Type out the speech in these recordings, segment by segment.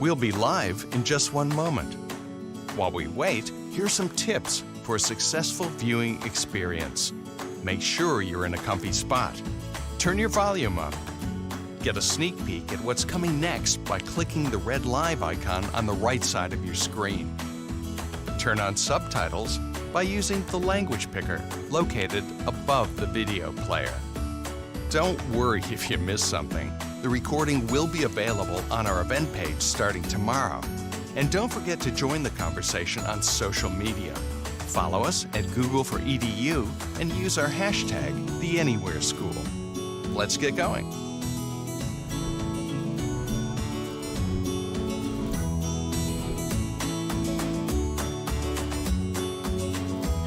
We'll be live in just one moment. While we wait, here's some tips for a successful viewing experience. Make sure you're in a comfy spot. Turn your volume up. Get a sneak peek at what's coming next by clicking the red live icon on the right side of your screen. Turn on subtitles by using the language picker located above the video player. Don't worry if you miss something. The recording will be available on our event page starting tomorrow. And don't forget to join the conversation on social media. Follow us at Google for EDU and use our hashtag, #TheAnywhereSchool. Let's get going.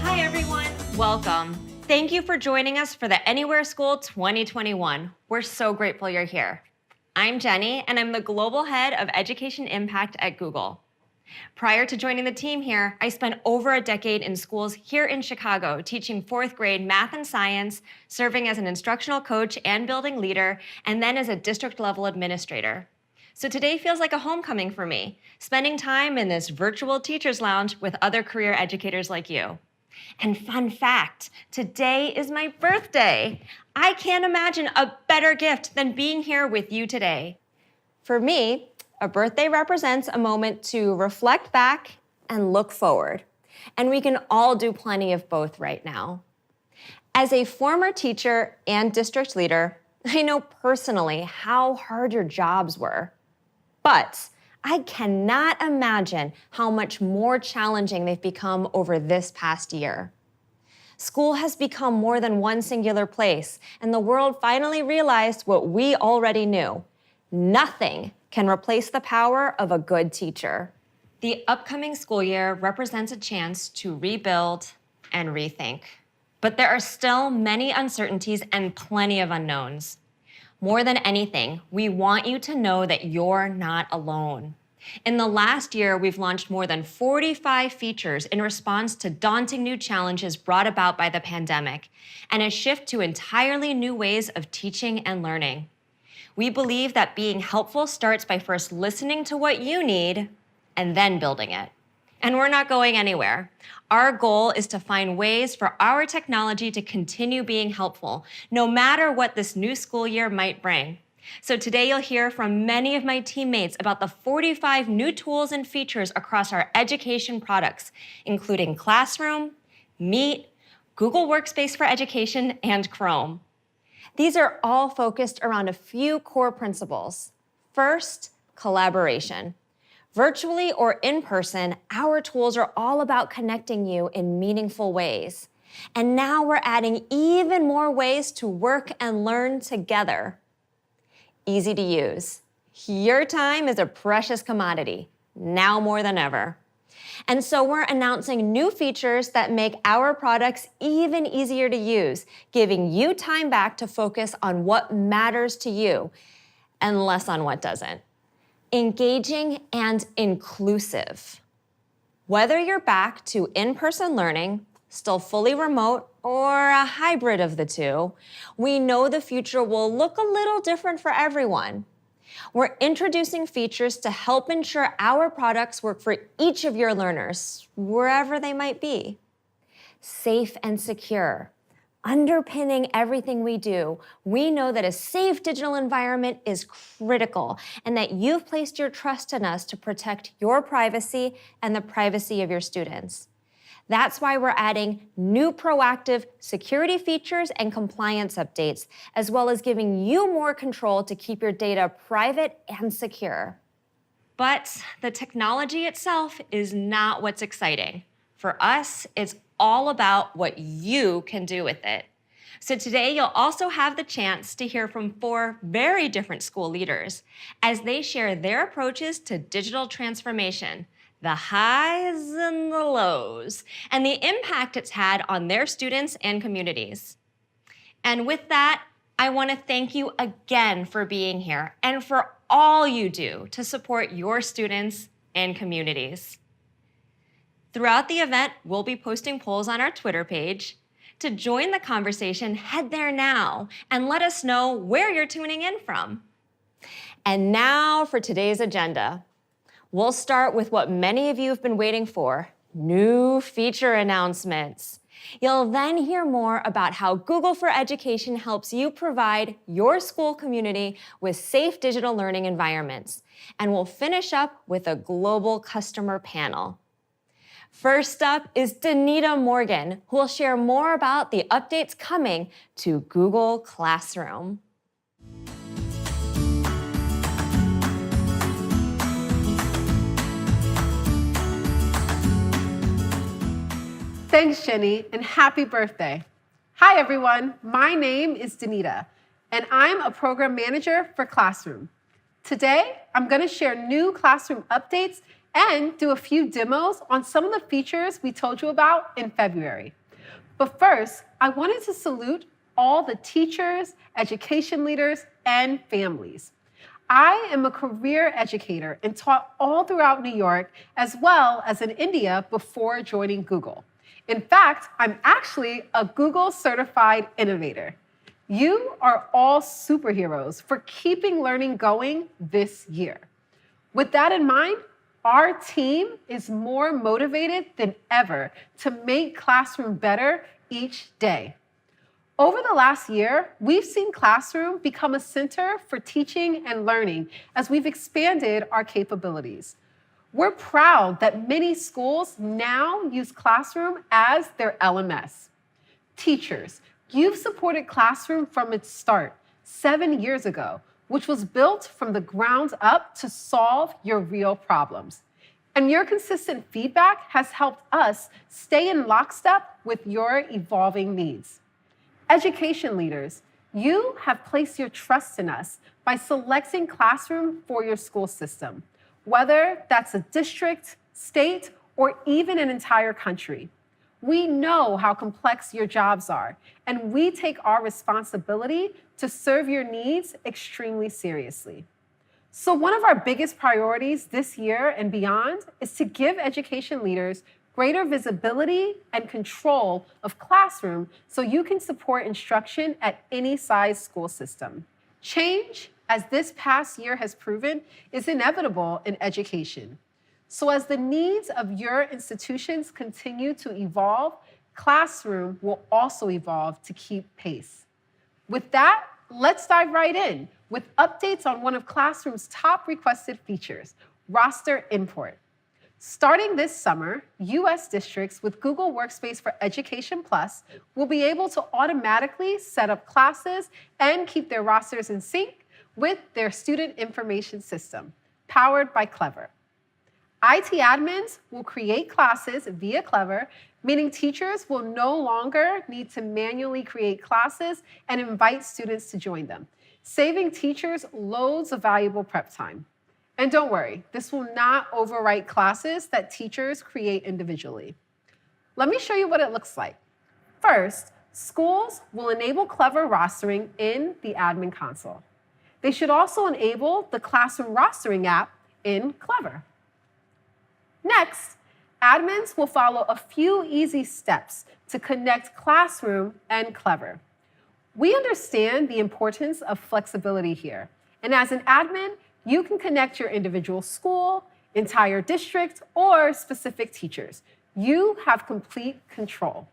Hi everyone, welcome. Thank you for joining us for the Anywhere School 2021. We're so grateful you're here. I'm Jenny, and I'm the Global Head of Education Impact at Google. Prior to joining the team here, I spent over a decade in schools here in Chicago teaching 4th grade math and science, serving as an instructional coach and building leader, and then as a district-level administrator. So today feels like a homecoming for me, spending time in this virtual teacher's lounge with other career educators like you. And fun fact, today is my birthday. I can't imagine a better gift than being here with you today. For me, a birthday represents a moment to reflect back and look forward. And we can all do plenty of both right now. As a former teacher and district leader, I know personally how hard your jobs were. But I cannot imagine how much more challenging they've become over this past year. School has become more than one singular place, and the world finally realized what we already knew. Nothing can replace the power of a good teacher. The upcoming school year represents a chance to rebuild and rethink. But there are still many uncertainties and plenty of unknowns. More than anything, we want you to know that you're not alone. In the last year, we've launched more than 45 features in response to daunting new challenges brought about by the pandemic, and a shift to entirely new ways of teaching and learning. We believe that being helpful starts by first listening to what you need and then building it. And we're not going anywhere. Our goal is to find ways for our technology to continue being helpful, no matter what this new school year might bring. So today you'll hear from many of my teammates about the 45 new tools and features across our education products, including Classroom, Meet, Google Workspace for Education, and Chrome. These are all focused around a few core principles. First, collaboration. Virtually or in person, our tools are all about connecting you in meaningful ways. And now we're adding even more ways to work and learn together. Easy to use. Your time is a precious commodity, now more than ever. And so we're announcing new features that make our products even easier to use, giving you time back to focus on what matters to you and less on what doesn't. Engaging and inclusive. Whether you're back to in-person learning, still fully remote, or a hybrid of the two, we know the future will look a little different for everyone. We're introducing features to help ensure our products work for each of your learners, wherever they might be. Safe and secure. Underpinning everything we do, we know that a safe digital environment is critical and that you've placed your trust in us to protect your privacy and the privacy of your students. That's why we're adding new proactive security features and compliance updates, as well as giving you more control to keep your data private and secure. But the technology itself is not what's exciting. For us, it's all about what you can do with it. So today, you'll also have the chance to hear from 4 very different school leaders as they share their approaches to digital transformation, the highs and the lows, and the impact it's had on their students and communities. And with that, I want to thank you again for being here and for all you do to support your students and communities. Throughout the event, we'll be posting polls on our Twitter page. To join the conversation, head there now and let us know where you're tuning in from. And now for today's agenda. We'll start with what many of you have been waiting for, new feature announcements. You'll then hear more about how Google for Education helps you provide your school community with safe digital learning environments. And we'll finish up with a global customer panel. First up is Danita Morgan, who will share more about the updates coming to Google Classroom. Thanks, Jenny, and happy birthday. Hi, everyone. My name is Danita, and I'm a program manager for Classroom. Today, I'm going to share new Classroom updates and do a few demos on some of the features we told you about in February. But first, I wanted to salute all the teachers, education leaders, and families. I am a career educator and taught all throughout New York as well as in India before joining Google. In fact, I'm actually a Google certified innovator. You are all superheroes for keeping learning going this year. With that in mind, our team is more motivated than ever to make Classroom better each day. Over the last year, we've seen Classroom become a center for teaching and learning as we've expanded our capabilities. We're proud that many schools now use Classroom as their LMS. Teachers, you've supported Classroom from its start 7 years ago, which was built from the ground up to solve your real problems. And your consistent feedback has helped us stay in lockstep with your evolving needs. Education leaders, you have placed your trust in us by selecting Classroom for your school system, whether that's a district, state, or even an entire country. We know how complex your jobs are, and we take our responsibility to serve your needs extremely seriously. So one of our biggest priorities this year and beyond is to give education leaders greater visibility and control of Classroom so you can support instruction at any size school system. Change, as this past year has proven, is inevitable in education. So as the needs of your institutions continue to evolve, Classroom will also evolve to keep pace. With that, let's dive right in with updates on one of Classroom's top requested features, roster import. Starting this summer, U.S. districts with Google Workspace for Education Plus will be able to automatically set up classes and keep their rosters in sync with their student information system, powered by Clever. IT admins will create classes via Clever, meaning teachers will no longer need to manually create classes and invite students to join them, saving teachers loads of valuable prep time. And don't worry, this will not overwrite classes that teachers create individually. Let me show you what it looks like. First, schools will enable Clever rostering in the admin console. They should also enable the Classroom rostering app in Clever. Next, admins will follow a few easy steps to connect Classroom and Clever. We understand the importance of flexibility here, and as an admin, you can connect your individual school, entire district, or specific teachers. You have complete control.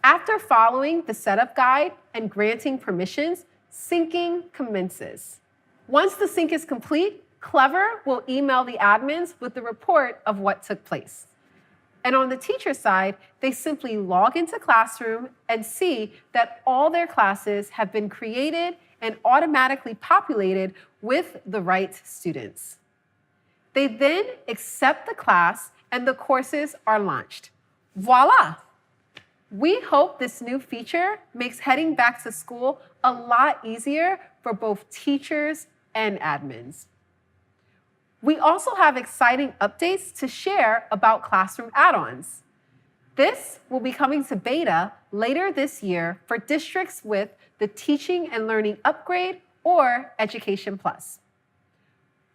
After following the setup guide and granting permissions, syncing commences. Once the sync is complete, Clever will email the admins with the report of what took place. And on the teacher side, they simply log into Classroom and see that all their classes have been created and automatically populated with the right students. They then accept the class and the courses are launched. Voila! We hope this new feature makes heading back to school a lot easier for both teachers and admins. We also have exciting updates to share about Classroom add-ons. This will be coming to beta later this year for districts with the Teaching and Learning Upgrade or Education Plus.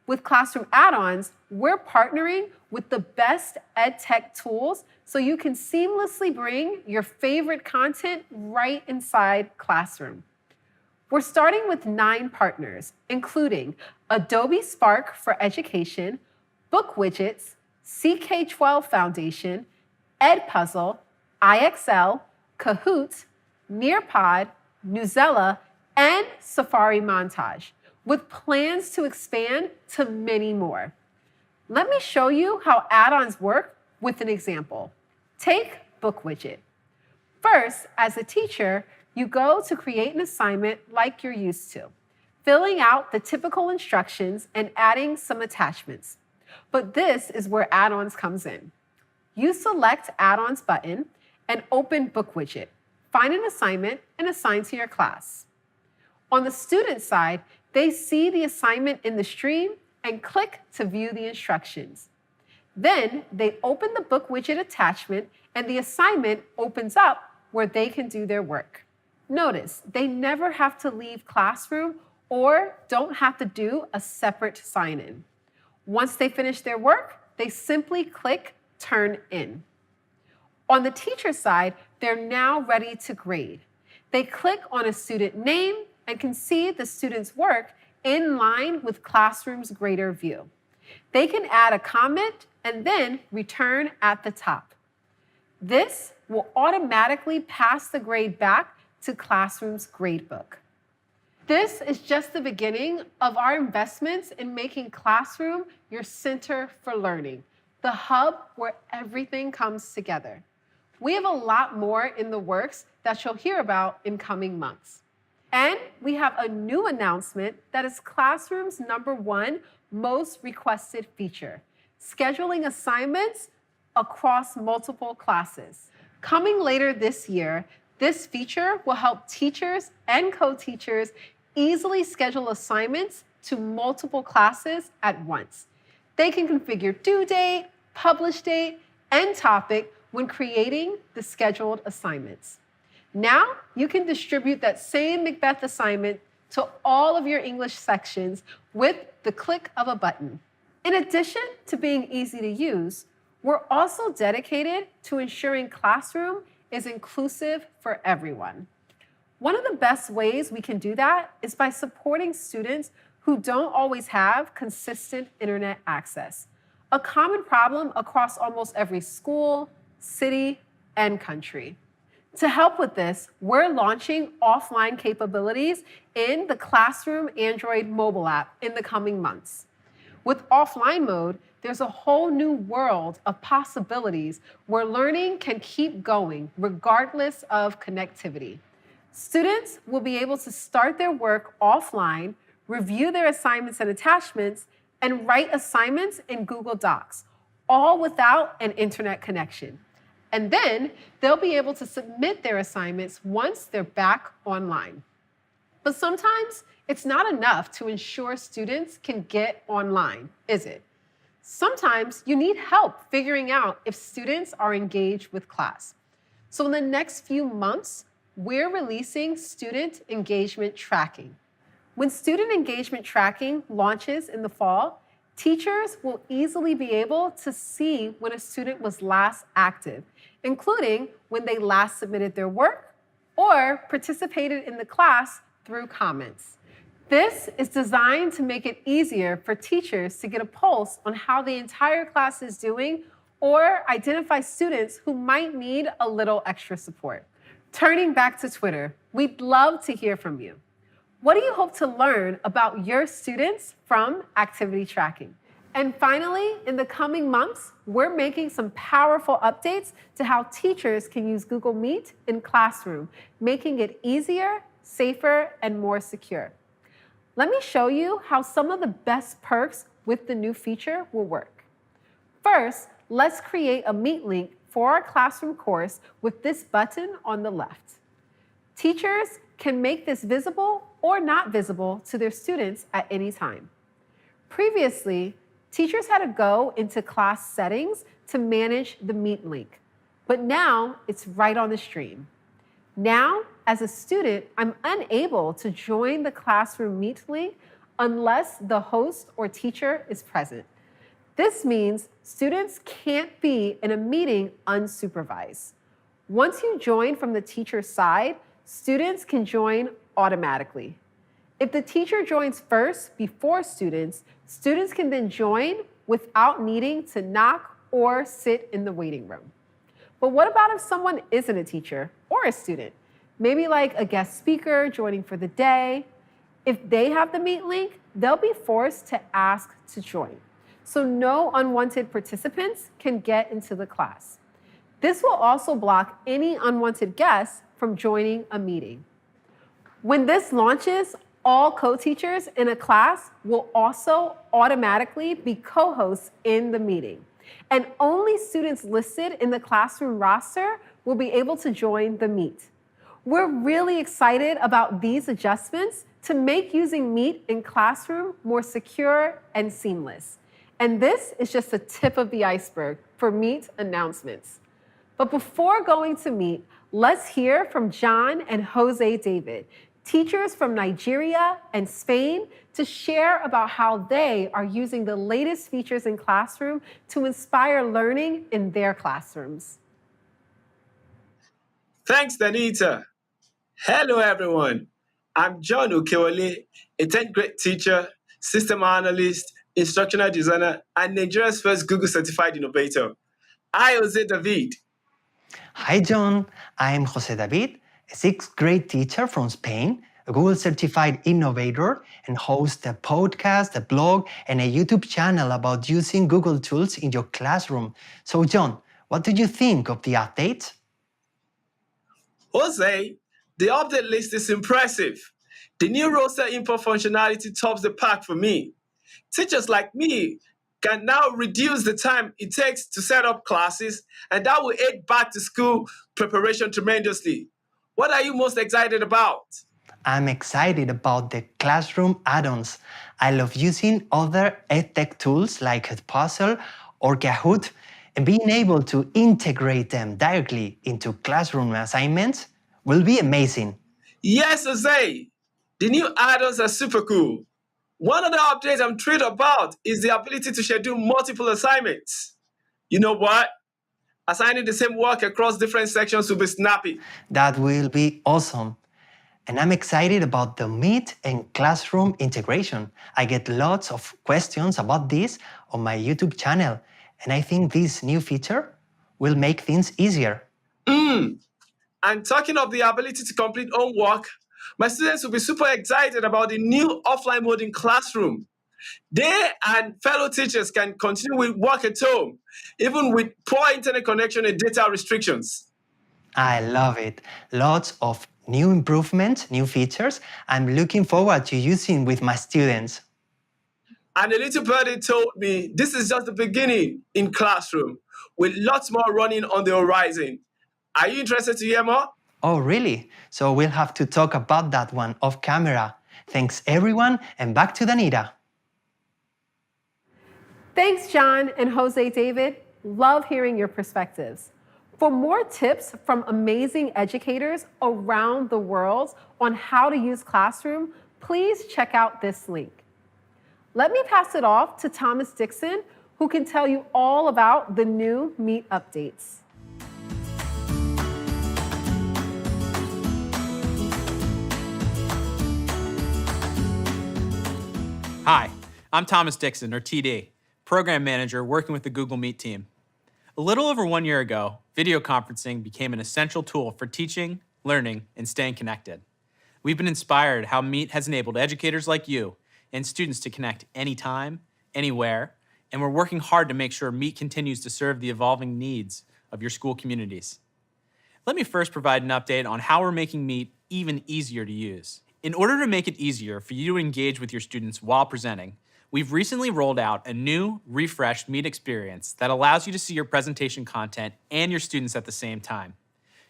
With Classroom add-ons, we're partnering with the best ed tech tools so you can seamlessly bring your favorite content right inside Classroom. We're starting with 9 partners, including Adobe Spark for Education, Book Widgets, CK12 Foundation, Edpuzzle, IXL, Kahoot, Nearpod, Newsela, and Safari Montage, with plans to expand to many more. Let me show you how add-ons work with an example. Take Book Widget. First, as a teacher, you go to create an assignment like you're used to, filling out the typical instructions and adding some attachments. But this is where add-ons comes in. You select Add-ons button and open Book Widget. Find an assignment and assign to your class. On the student side, they see the assignment in the stream and click to view the instructions. Then they open the Book Widget attachment and the assignment opens up where they can do their work. Notice, they never have to leave Classroom or don't have to do a separate sign-in. Once they finish their work, they simply click Turn In. On the teacher side, they're now ready to grade. They click on a student name and can see the student's work in line with Classroom's grader view. They can add a comment and then return at the top. This will automatically pass the grade back to Classroom's gradebook. This is just the beginning of our investments in making Classroom your center for learning, the hub where everything comes together. We have a lot more in the works that you'll hear about in coming months. And we have a new announcement that is Classroom's #1 most requested feature, scheduling assignments across multiple classes. Coming later this year, this feature will help teachers and co-teachers easily schedule assignments to multiple classes at once. They can configure due date, publish date, and topic when creating the scheduled assignments. Now, you can distribute that same Macbeth assignment to all of your English sections with the click of a button. In addition to being easy to use, we're also dedicated to ensuring Classroom is inclusive for everyone. One of the best ways we can do that is by supporting students who don't always have consistent internet access, a common problem across almost every school, city, and country. To help with this, we're launching offline capabilities in the Classroom Android mobile app in the coming months. With offline mode, there's a whole new world of possibilities where learning can keep going regardless of connectivity. Students will be able to start their work offline, review their assignments and attachments, and write assignments in Google Docs, all without an internet connection. And then they'll be able to submit their assignments once they're back online. But sometimes it's not enough to ensure students can get online, is it? Sometimes you need help figuring out if students are engaged with class. So in the next few months, we're releasing student engagement tracking. When student engagement tracking launches in the fall, teachers will easily be able to see when a student was last active, including when they last submitted their work or participated in the class through comments. This is designed to make it easier for teachers to get a pulse on how the entire class is doing or identify students who might need a little extra support. Turning back to Twitter, we'd love to hear from you. What do you hope to learn about your students from activity tracking? And finally, in the coming months, we're making some powerful updates to how teachers can use Google Meet in Classroom, making it easier, safer, and more secure. Let me show you how some of the best perks with the new feature will work. First, let's create a Meet link for our Classroom course with this button on the left. Teachers can make this visible or not visible to their students at any time. Previously, teachers had to go into class settings to manage the Meet link, but now it's right on the stream. Now, as a student, I'm unable to join the Classroom Meet link unless the host or teacher is present. This means students can't be in a meeting unsupervised. Once you join from the teacher's side, students can join automatically. If the teacher joins first before students, students can then join without needing to knock or sit in the waiting room. But what about if someone isn't a teacher or a student? Maybe like a guest speaker joining for the day. If they have the Meet link, they'll be forced to ask to join. So no unwanted participants can get into the class. This will also block any unwanted guests from joining a meeting. When this launches, all co-teachers in a class will also automatically be co-hosts in the meeting. And only students listed in the classroom roster will be able to join the Meet. We're really excited about these adjustments to make using Meet in Classroom more secure and seamless. And this is just the tip of the iceberg for Meet announcements. But before going to Meet, let's hear from John and Jose David, teachers from Nigeria and Spain, to share about how they are using the latest features in Classroom to inspire learning in their classrooms. Thanks, Danita. Hello, everyone. I'm John Okewale, a 10th grade teacher, system analyst, instructional designer, and Nigeria's first Google certified innovator. Hi, Jose David. Hi, John. I'm Jose David, a 6th grade teacher from Spain, a Google certified innovator, and host a podcast, a blog, and a YouTube channel about using Google tools in your classroom. So, John, what do you think of the updates? Jose, the update list is impressive. The new roster import functionality tops the pack for me. Teachers like me can now reduce the time it takes to set up classes, and that will aid back to school preparation tremendously. What are you most excited about? I'm excited about the classroom add-ons. I love using other edtech tools like Puzzle or Kahoot, and being able to integrate them directly into classroom assignments will be amazing. Yes, Jose. The new add-ons are super cool. One of the updates I'm thrilled about is the ability to schedule multiple assignments. You know what? Assigning the same work across different sections will be snappy. That will be awesome. And I'm excited about the Meet and Classroom integration. I get lots of questions about this on my YouTube channel, and I think this new feature will make things easier. And talking of the ability to complete homework, my students will be super excited about the new offline mode in Classroom. They and fellow teachers can continue with work at home, even with poor internet connection and data restrictions. I love it. Lots of new improvements, new features I'm looking forward to using with my students. And a little birdie told me this is just the beginning in Classroom, with lots more running on the horizon. Are you interested to hear more? Oh, really? So we'll have to talk about that one off camera. Thanks, everyone, and back to Danita. Thanks, John and Jose David. Love hearing your perspectives. For more tips from amazing educators around the world on how to use Classroom, please check out this link. Let me pass it off to Thomas Dixon, who can tell you all about the new Meet updates. Hi, I'm Thomas Dixon, or TD, Program Manager working with the Google Meet team. A little over 1 year ago, video conferencing became an essential tool for teaching, learning, and staying connected. We've been inspired how Meet has enabled educators like you and students to connect anytime, anywhere, and we're working hard to make sure Meet continues to serve the evolving needs of your school communities. Let me first provide an update on how we're making Meet even easier to use. In order to make it easier for you to engage with your students while presenting, we've recently rolled out a new, refreshed Meet experience that allows you to see your presentation content and your students at the same time.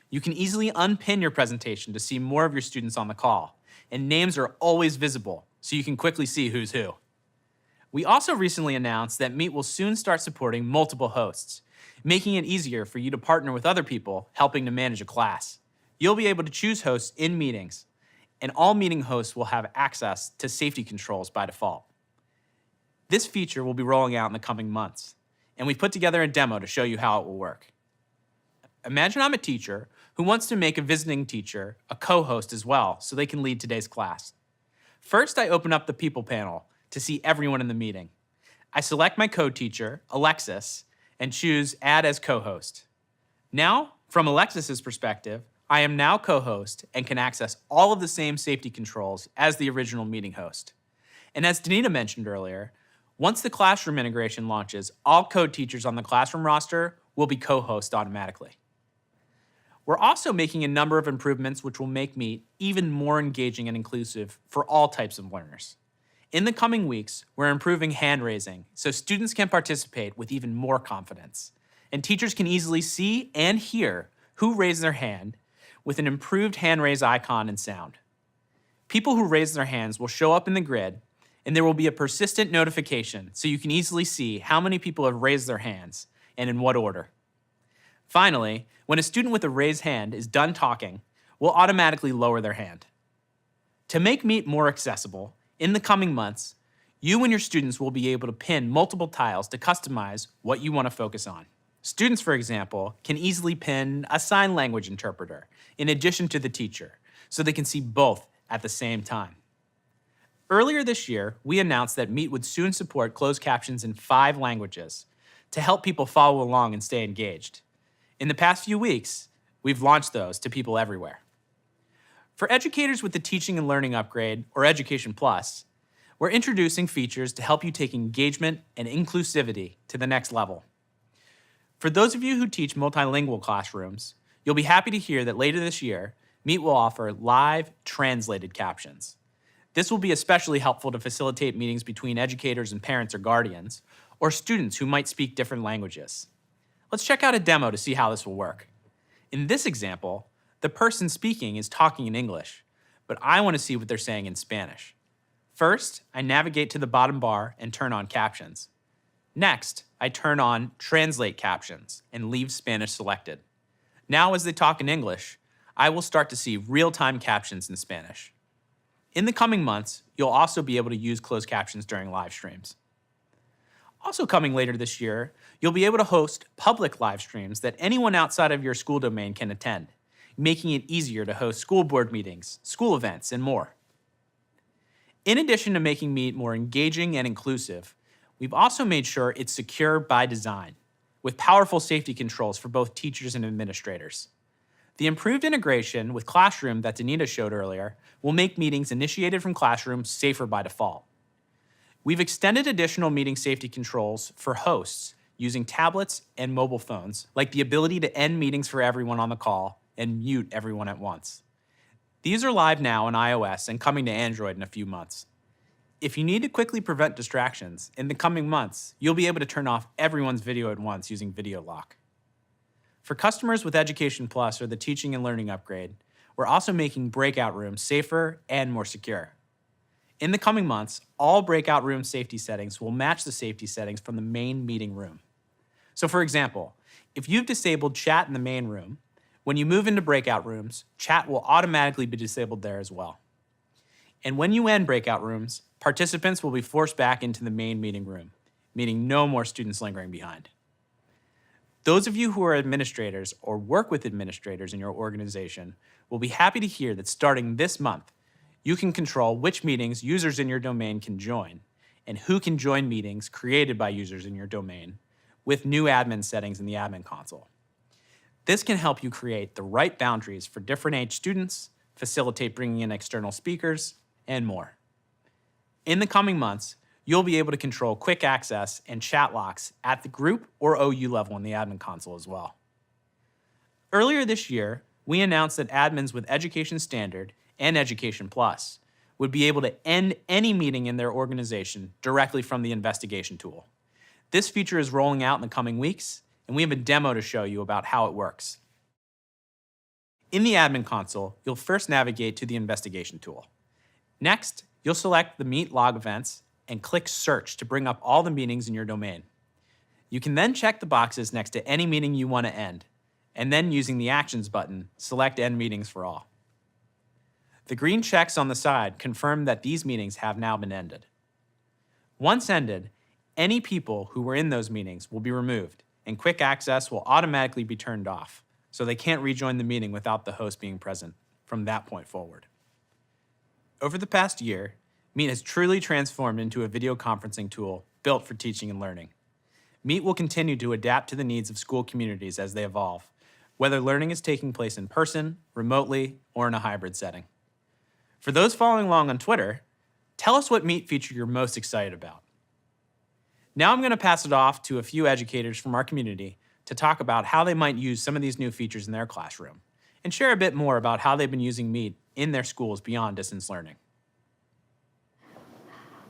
You can easily unpin your presentation to see more of your students on the call, and names are always visible, so you can quickly see who's who. We also recently announced that Meet will soon start supporting multiple hosts, making it easier for you to partner with other people helping to manage a class. You'll be able to choose hosts in meetings, and all meeting hosts will have access to safety controls by default. This feature will be rolling out in the coming months, and we've put together a demo to show you how it will work. Imagine I'm a teacher who wants to make a visiting teacher a co-host as well so they can lead today's class. First, I open up the People panel to see everyone in the meeting. I select my co-teacher, Alexis, and choose Add as Co-host. Now, from Alexis's perspective, I am now co-host and can access all of the same safety controls as the original meeting host. And as Danita mentioned earlier, once the classroom integration launches, all co-teachers on the classroom roster will be co-hosts automatically. We're also making a number of improvements which will make Meet even more engaging and inclusive for all types of learners. In the coming weeks, we're improving hand raising so students can participate with even more confidence, and teachers can easily see and hear who raised their hand with an improved hand raise icon and sound. People who raise their hands will show up in the grid, and there will be a persistent notification so you can easily see how many people have raised their hands and in what order. Finally, when a student with a raised hand is done talking, we'll automatically lower their hand. To make Meet more accessible, in the coming months, you and your students will be able to pin multiple tiles to customize what you want to focus on. Students, for example, can easily pin a sign language interpreter in addition to the teacher, so they can see both at the same time. Earlier this year, we announced that Meet would soon support closed captions in 5 languages to help people follow along and stay engaged. In the past few weeks, we've launched those to people everywhere. For educators with the Teaching and Learning Upgrade, or Education Plus, we're introducing features to help you take engagement and inclusivity to the next level. For those of you who teach multilingual classrooms, you'll be happy to hear that later this year, Meet will offer live translated captions. This will be especially helpful to facilitate meetings between educators and parents or guardians, or students who might speak different languages. Let's check out a demo to see how this will work. In this example, the person speaking is talking in English, but I want to see what they're saying in Spanish. First, I navigate to the bottom bar and turn on captions. Next, I turn on Translate Captions and leave Spanish selected. Now, as they talk in English, I will start to see real-time captions in Spanish. In the coming months, you'll also be able to use closed captions during live streams. Also coming later this year, you'll be able to host public live streams that anyone outside of your school domain can attend, making it easier to host school board meetings, school events, and more. In addition to making Meet more engaging and inclusive, we've also made sure it's secure by design, with powerful safety controls for both teachers and administrators. The improved integration with Classroom that Danita showed earlier will make meetings initiated from Classroom safer by default. We've extended additional meeting safety controls for hosts using tablets and mobile phones, like the ability to end meetings for everyone on the call and mute everyone at once. These are live now on iOS and coming to Android in a few months. If you need to quickly prevent distractions, in the coming months, you'll be able to turn off everyone's video at once using Video Lock. For customers with Education Plus or the Teaching and Learning Upgrade, we're also making breakout rooms safer and more secure. In the coming months, all breakout room safety settings will match the safety settings from the main meeting room. So for example, if you've disabled chat in the main room, when you move into breakout rooms, chat will automatically be disabled there as well. And when you end breakout rooms, participants will be forced back into the main meeting room, meaning no more students lingering behind. Those of you who are administrators or work with administrators in your organization will be happy to hear that starting this month, you can control which meetings users in your domain can join and who can join meetings created by users in your domain with new admin settings in the admin console. This can help you create the right boundaries for different age students, facilitate bringing in external speakers, and more. In the coming months, you'll be able to control quick access and chat locks at the group or OU level in the admin console as well. Earlier this year, we announced that admins with Education Standard and Education Plus would be able to end any meeting in their organization directly from the investigation tool. This feature is rolling out in the coming weeks, and we have a demo to show you about how it works. In the admin console, you'll first navigate to the investigation tool. Next, you'll select the Meet log events and click Search to bring up all the meetings in your domain. You can then check the boxes next to any meeting you want to end, and then using the Actions button, select End Meetings for All. The green checks on the side confirm that these meetings have now been ended. Once ended, any people who were in those meetings will be removed, and quick access will automatically be turned off, so they can't rejoin the meeting without the host being present from that point forward. Over the past year, Meet has truly transformed into a video conferencing tool built for teaching and learning. Meet will continue to adapt to the needs of school communities as they evolve, whether learning is taking place in person, remotely, or in a hybrid setting. For those following along on Twitter, tell us what Meet feature you're most excited about. Now I'm going to pass it off to a few educators from our community to talk about how they might use some of these new features in their classroom and share a bit more about how they've been using Meet in their schools beyond distance learning.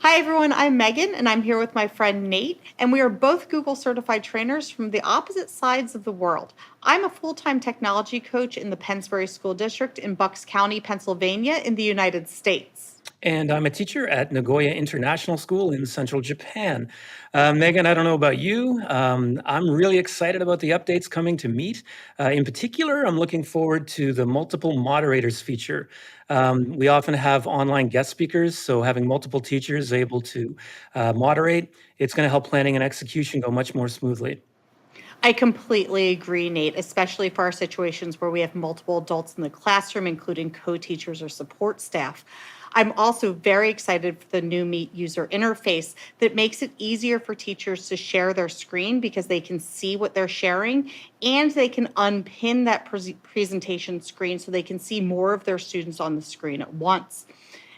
Hi everyone, I'm Megan and I'm here with my friend Nate, and we are both Google certified trainers from the opposite sides of the world. I'm a full-time technology coach in the Pennsbury School District in Bucks County, Pennsylvania in the United States. And I'm a teacher at Nagoya International School in central Japan. Megan, I don't know about you. I'm really excited about the updates coming to Meet. In particular, I'm looking forward to the multiple moderators feature. We often have online guest speakers, so having multiple teachers able to moderate, it's going to help planning and execution go much more smoothly. I completely agree, Nate, especially for our situations where we have multiple adults in the classroom, including co-teachers or support staff. I'm also very excited for the new Meet user interface that makes it easier for teachers to share their screen because they can see what they're sharing, and they can unpin that presentation screen so they can see more of their students on the screen at once.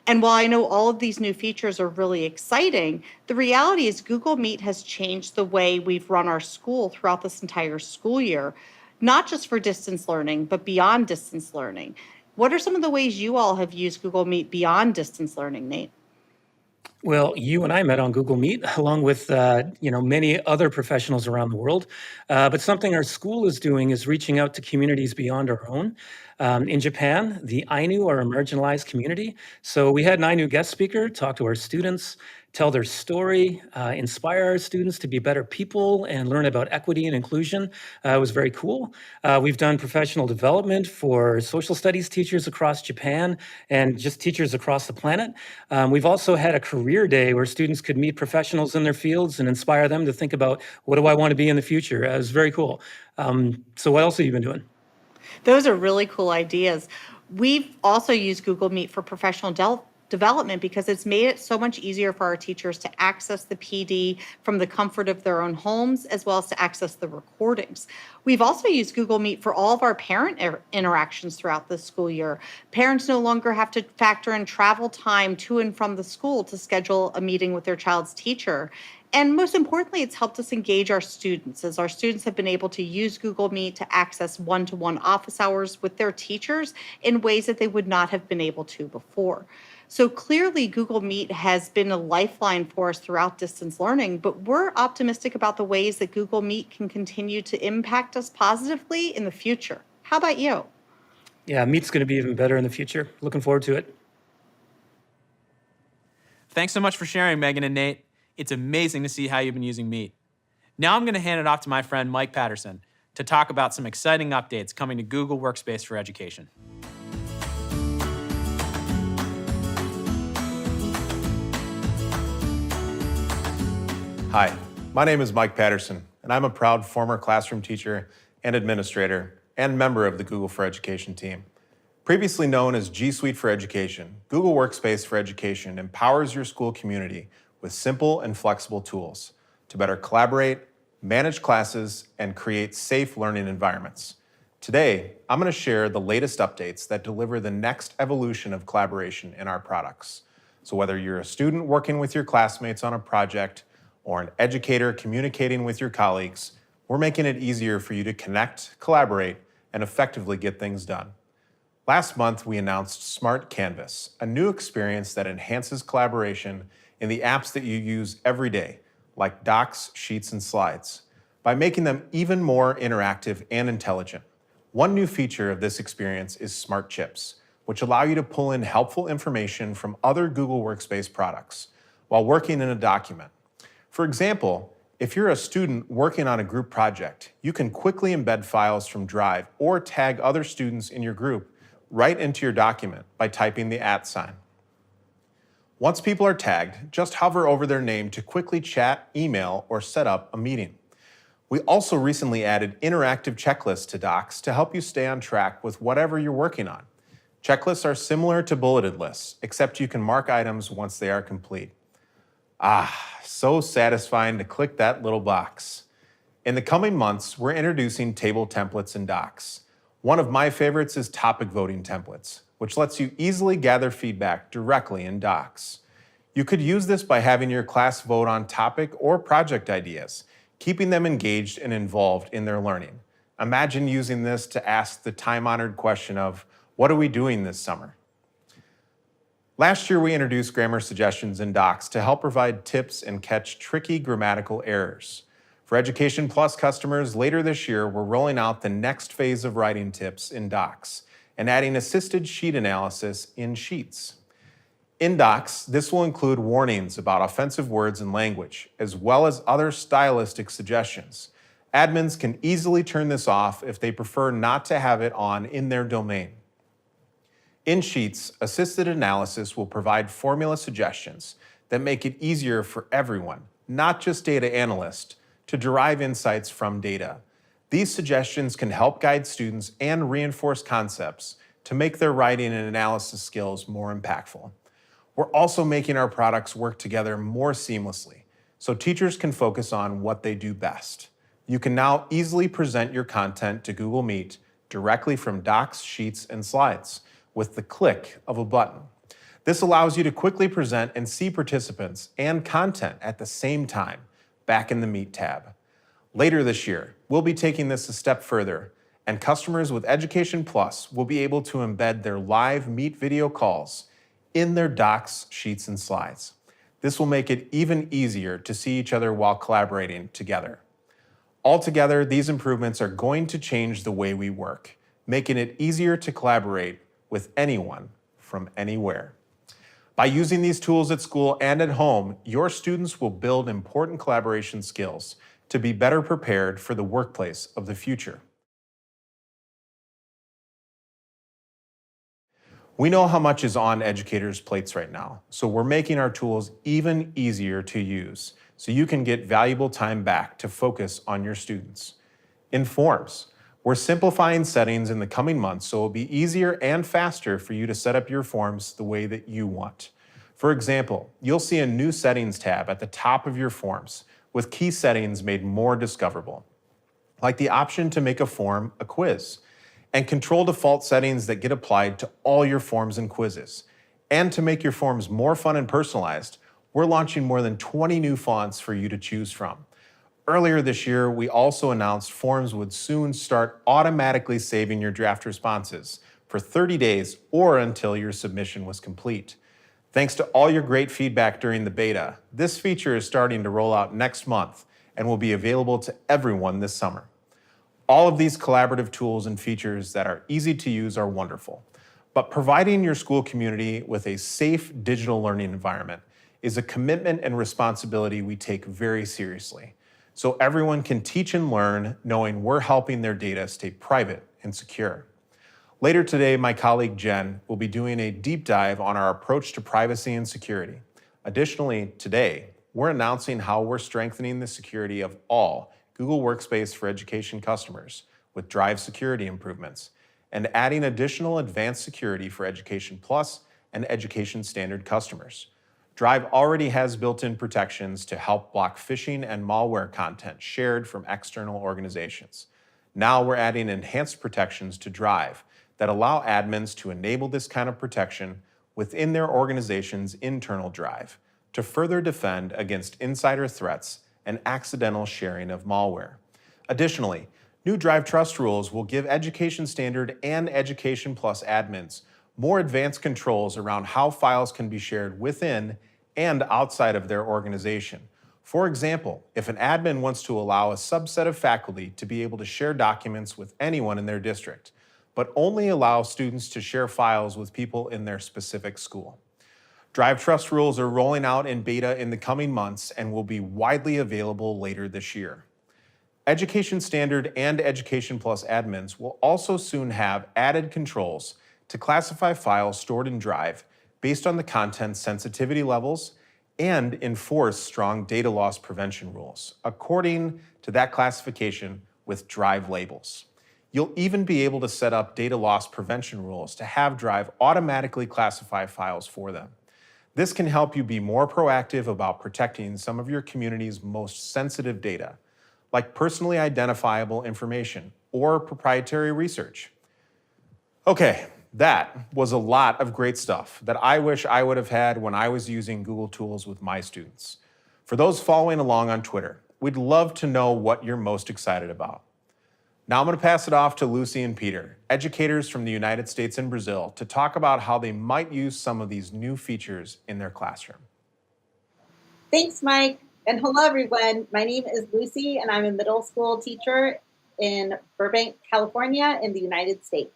And while I know all of these new features are really exciting, the reality is Google Meet has changed the way we've run our school throughout this entire school year, not just for distance learning, but beyond distance learning. What are some of the ways you all have used Google Meet beyond distance learning, Nate? Well, you and I met on Google Meet, along with many other professionals around the world. But something our school is doing is reaching out to communities beyond our own. In Japan, the Ainu are a marginalized community. So we had an Ainu guest speaker talk to our students, tell their story, inspire our students to be better people and learn about equity and inclusion. It was very cool. We've done professional development for social studies teachers across Japan and just teachers across the planet. We've also had a career day where students could meet professionals in their fields and inspire them to think about, what do I want to be in the future? It was very cool. So what else have you been doing? Those are really cool ideas. We've also used Google Meet for professional development because it's made it so much easier for our teachers to access the PD from the comfort of their own homes, as well as to access the recordings. We've also used Google Meet for all of our parent interactions throughout the school year. Parents no longer have to factor in travel time to and from the school to schedule a meeting with their child's teacher. And most importantly, it's helped us engage our students, as our students have been able to use Google Meet to access one-to-one office hours with their teachers in ways that they would not have been able to before. So clearly, Google Meet has been a lifeline for us throughout distance learning, but we're optimistic about the ways that Google Meet can continue to impact us positively in the future. How about you? Yeah, Meet's going to be even better in the future. Looking forward to it. Thanks so much for sharing, Megan and Nate. It's amazing to see how you've been using Meet. Now I'm going to hand it off to my friend Mike Patterson to talk about some exciting updates coming to Google Workspace for Education. Hi, my name is Mike Patterson, and I'm a proud former classroom teacher and administrator and member of the Google for Education team. Previously known as G Suite for Education, Google Workspace for Education empowers your school community with simple and flexible tools to better collaborate, manage classes, and create safe learning environments. Today, I'm going to share the latest updates that deliver the next evolution of collaboration in our products. So whether you're a student working with your classmates on a project or an educator communicating with your colleagues, we're making it easier for you to connect, collaborate, and effectively get things done. Last month, we announced Smart Canvas, a new experience that enhances collaboration in the apps that you use every day, like Docs, Sheets, and Slides, by making them even more interactive and intelligent. One new feature of this experience is Smart Chips, which allow you to pull in helpful information from other Google Workspace products while working in a document. For example, if you're a student working on a group project, you can quickly embed files from Drive or tag other students in your group right into your document by typing the @ sign. Once people are tagged, just hover over their name to quickly chat, email, or set up a meeting. We also recently added interactive checklists to Docs to help you stay on track with whatever you're working on. Checklists are similar to bulleted lists, except you can mark items once they are complete. so satisfying to click that little box. In the coming months, we're introducing table templates in Docs. One of my favorites is topic voting templates, which lets you easily gather feedback directly in Docs. You could use this by having your class vote on topic or project ideas, keeping them engaged and involved in their learning. Imagine using this to ask the time-honored question of, what are we doing this summer? Last year, we introduced grammar suggestions in Docs to help provide tips and catch tricky grammatical errors. For Education Plus customers, later this year, we're rolling out the next phase of writing tips in Docs and adding assisted sheet analysis in Sheets. In Docs, this will include warnings about offensive words and language, as well as other stylistic suggestions. Admins can easily turn this off if they prefer not to have it on in their domain. In Sheets, assisted analysis will provide formula suggestions that make it easier for everyone, not just data analysts, to derive insights from data. These suggestions can help guide students and reinforce concepts to make their writing and analysis skills more impactful. We're also making our products work together more seamlessly, so teachers can focus on what they do best. You can now easily present your content to Google Meet directly from Docs, Sheets, and Slides with the click of a button. This allows you to quickly present and see participants and content at the same time, back in the Meet tab. Later this year, we'll be taking this a step further, and customers with Education Plus will be able to embed their live Meet video calls in their Docs, Sheets, and Slides. This will make it even easier to see each other while collaborating together. Altogether, these improvements are going to change the way we work, making it easier to collaborate with anyone from anywhere. By using these tools at school and at home, your students will build important collaboration skills to be better prepared for the workplace of the future. We know how much is on educators' plates right now, so we're making our tools even easier to use so you can get valuable time back to focus on your students. In Forms, we're simplifying settings in the coming months so it'll be easier and faster for you to set up your forms the way that you want. For example, you'll see a new settings tab at the top of your forms with key settings made more discoverable, like the option to make a form a quiz, and control default settings that get applied to all your forms and quizzes. And to make your forms more fun and personalized, we're launching more than 20 new fonts for you to choose from. Earlier this year, we also announced Forms would soon start automatically saving your draft responses for 30 days or until your submission was complete. Thanks to all your great feedback during the beta, this feature is starting to roll out next month and will be available to everyone this summer. All of these collaborative tools and features that are easy to use are wonderful, but providing your school community with a safe digital learning environment is a commitment and responsibility we take very seriously, so everyone can teach and learn knowing we're helping their data stay private and secure. Later today, my colleague Jen will be doing a deep dive on our approach to privacy and security. Additionally, today, we're announcing how we're strengthening the security of all Google Workspace for Education customers with Drive security improvements and adding additional advanced security for Education Plus and Education Standard customers. Drive already has built-in protections to help block phishing and malware content shared from external organizations. Now we're adding enhanced protections to Drive that allow admins to enable this kind of protection within their organization's internal Drive to further defend against insider threats and accidental sharing of malware. Additionally, new Drive Trust rules will give Education Standard and Education Plus admins more advanced controls around how files can be shared within and outside of their organization. For example, if an admin wants to allow a subset of faculty to be able to share documents with anyone in their district, but only allow students to share files with people in their specific school. Drive Trust rules are rolling out in beta in the coming months and will be widely available later this year. Education Standard and Education Plus admins will also soon have added controls to classify files stored in Drive based on the content's sensitivity levels and enforce strong data loss prevention rules according to that classification with Drive labels. You'll even be able to set up data loss prevention rules to have Drive automatically classify files for them. This can help you be more proactive about protecting some of your community's most sensitive data, like personally identifiable information or proprietary research. Okay, that was a lot of great stuff that I wish I would have had when I was using Google Tools with my students. For those following along on Twitter, we'd love to know what you're most excited about. Now I'm going to pass it off to Lucy and Peter, educators from the United States and Brazil, to talk about how they might use some of these new features in their classroom. Thanks, Mike. And hello, everyone. My name is Lucy, and I'm a middle school teacher in Burbank, California, in the United States.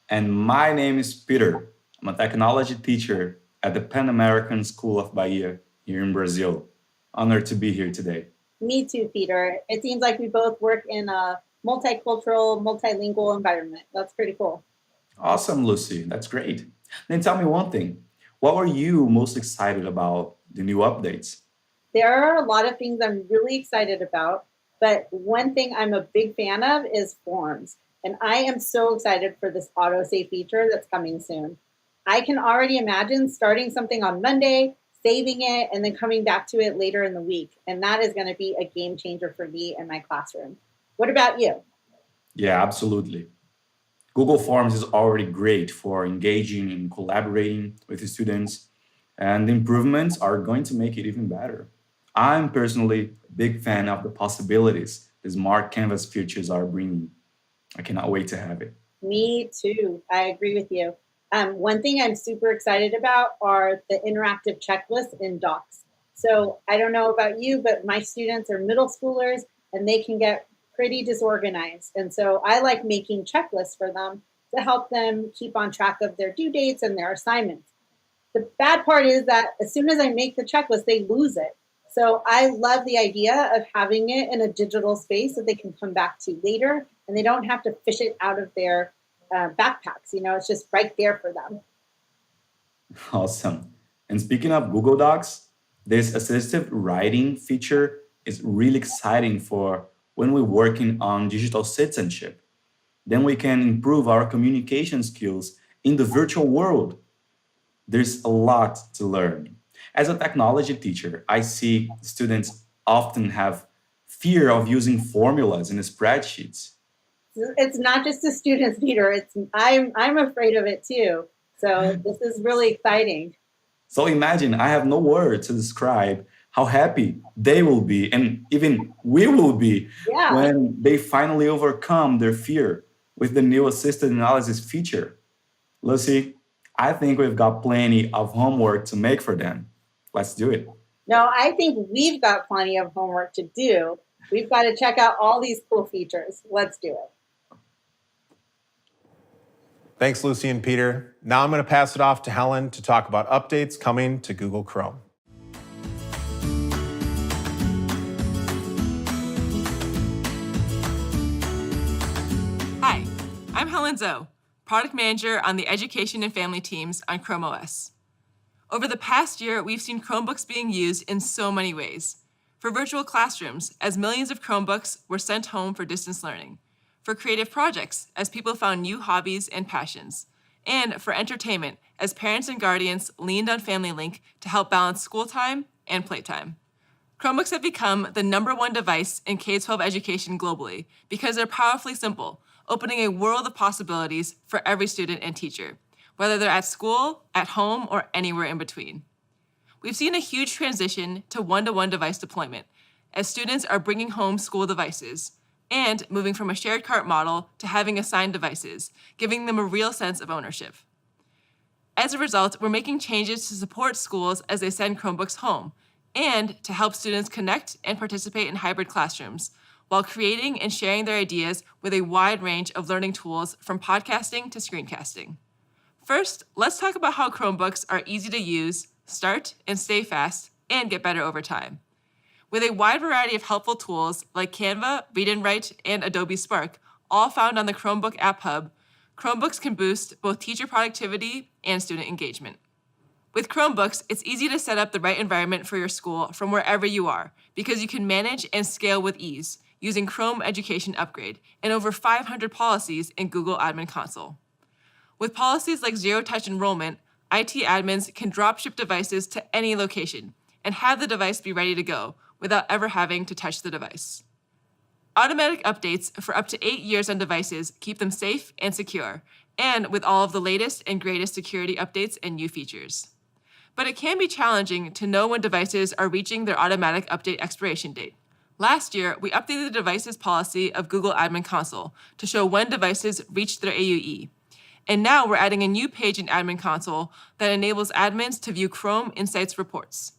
And my name is Peter. I'm a technology teacher at the Pan American School of Bahia here in Brazil. Honored to be here today. Me too, Peter. It seems like we both work in a multicultural, multilingual environment. That's pretty cool. Awesome, Lucy. That's great. Then tell me one thing. What were you most excited about the new updates? There are a lot of things I'm really excited about, but one thing I'm a big fan of is forms. And I am so excited for this autosave feature that's coming soon. I can already imagine starting something on Monday, saving it, and then coming back to it later in the week. And that is going to be a game changer for me and my classroom. What about you? Yeah, absolutely. Google Forms is already great for engaging and collaborating with the students, and the improvements are going to make it even better. I'm personally a big fan of the possibilities the Smart Canvas features are bringing. I cannot wait to have it. Me too. I agree with you. One thing I'm super excited about are the interactive checklists in Docs. So I don't know about you, but my students are middle schoolers and they can get pretty disorganized. And so I like making checklists for them to help them keep on track of their due dates and their assignments. The bad part is that as soon as I make the checklist, they lose it. So I love the idea of having it in a digital space that they can come back to later and they don't have to fish it out of their backpacks. You know, it's just right there for them. Awesome. And speaking of Google Docs, this assistive writing feature is really exciting for when we're working on digital citizenship. Then we can improve our communication skills in the virtual world. There's a lot to learn. As a technology teacher, I see students often have fear of using formulas in spreadsheets. It's not just the students, Peter. I'm afraid of it too. So this is really exciting. So imagine I have no words to describe how happy they will be, and even we will be, when they finally overcome their fear with the new assisted analysis feature. Lucy, I think we've got plenty of homework to make for them. Let's do it. No, I think we've got plenty of homework to do. We've got to check out all these cool features. Let's do it. Thanks, Lucy and Peter. Now I'm going to pass it off to Helen to talk about updates coming to Google Chrome. Hi, I'm Helen Zoe, Product Manager on the Education and Family teams on Chrome OS. Over the past year, we've seen Chromebooks being used in so many ways. For virtual classrooms, as millions of Chromebooks were sent home for distance learning. For creative projects, as people found new hobbies and passions. And for entertainment, as parents and guardians leaned on Family Link to help balance school time and playtime. Chromebooks have become the #1 device in K-12 education globally because they're powerfully simple, opening a world of possibilities for every student and teacher, whether they're at school, at home, or anywhere in between. We've seen a huge transition to one-to-one device deployment as students are bringing home school devices and moving from a shared cart model to having assigned devices, giving them a real sense of ownership. As a result, we're making changes to support schools as they send Chromebooks home and to help students connect and participate in hybrid classrooms while creating and sharing their ideas with a wide range of learning tools from podcasting to screencasting. First, let's talk about how Chromebooks are easy to use, start, and stay fast, and get better over time. With a wide variety of helpful tools like Canva, Read and Write, and Adobe Spark, all found on the Chromebook App Hub, Chromebooks can boost both teacher productivity and student engagement. With Chromebooks, it's easy to set up the right environment for your school from wherever you are because you can manage and scale with ease using Chrome Education Upgrade and over 500 policies in Google Admin Console. With policies like zero-touch enrollment, IT admins can drop ship devices to any location and have the device be ready to go without ever having to touch the device. Automatic updates for up to 8 years on devices keep them safe and secure, and with all of the latest and greatest security updates and new features. But it can be challenging to know when devices are reaching their automatic update expiration date. Last year, we updated the devices policy of Google Admin Console to show when devices reached their AUE. And now we're adding a new page in Admin Console that enables admins to view Chrome Insights reports.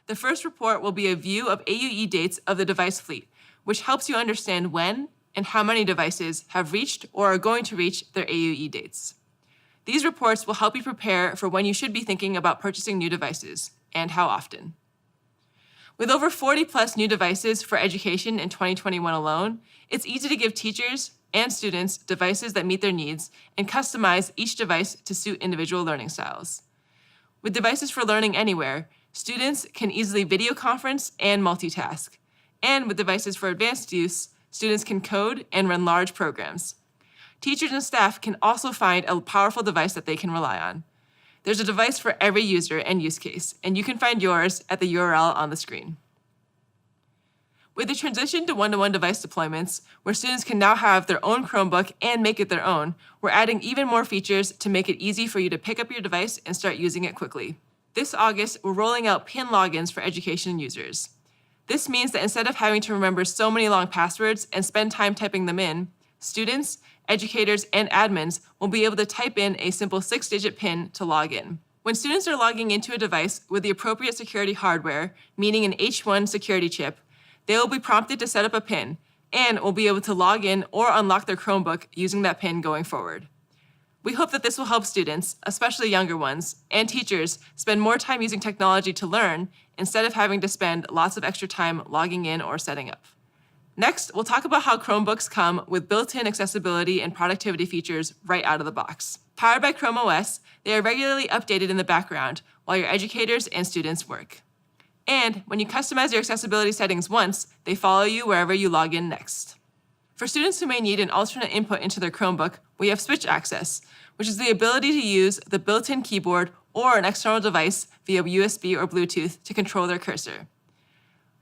The first report will be a view of AUE dates of the device fleet, which helps you understand when and how many devices have reached or are going to reach their AUE dates. These reports will help you prepare for when you should be thinking about purchasing new devices and how often. With over 40 plus new devices for education in 2021 alone, it's easy to give teachers and students devices that meet their needs and customize each device to suit individual learning styles. With devices for learning anywhere, students can easily video conference and multitask. And with devices for advanced use, students can code and run large programs. Teachers and staff can also find a powerful device that they can rely on. There's a device for every user and use case, and you can find yours at the URL on the screen. With the transition to one-to-one device deployments, where students can now have their own Chromebook and make it their own, we're adding even more features to make it easy for you to pick up your device and start using it quickly. This August, we're rolling out PIN logins for education users. This means that instead of having to remember so many long passwords and spend time typing them in, students, educators, and admins will be able to type in a simple 6-digit PIN to log in. When students are logging into a device with the appropriate security hardware, meaning an H1 security chip, they will be prompted to set up a PIN and will be able to log in or unlock their Chromebook using that PIN going forward. We hope that this will help students, especially younger ones, and teachers spend more time using technology to learn instead of having to spend lots of extra time logging in or setting up. Next, we'll talk about how Chromebooks come with built-in accessibility and productivity features right out of the box. Powered by Chrome OS, they are regularly updated in the background while your educators and students work. And when you customize your accessibility settings once, they follow you wherever you log in next. For students who may need an alternate input into their Chromebook, we have switch access, which is the ability to use the built-in keyboard or an external device via USB or Bluetooth to control their cursor.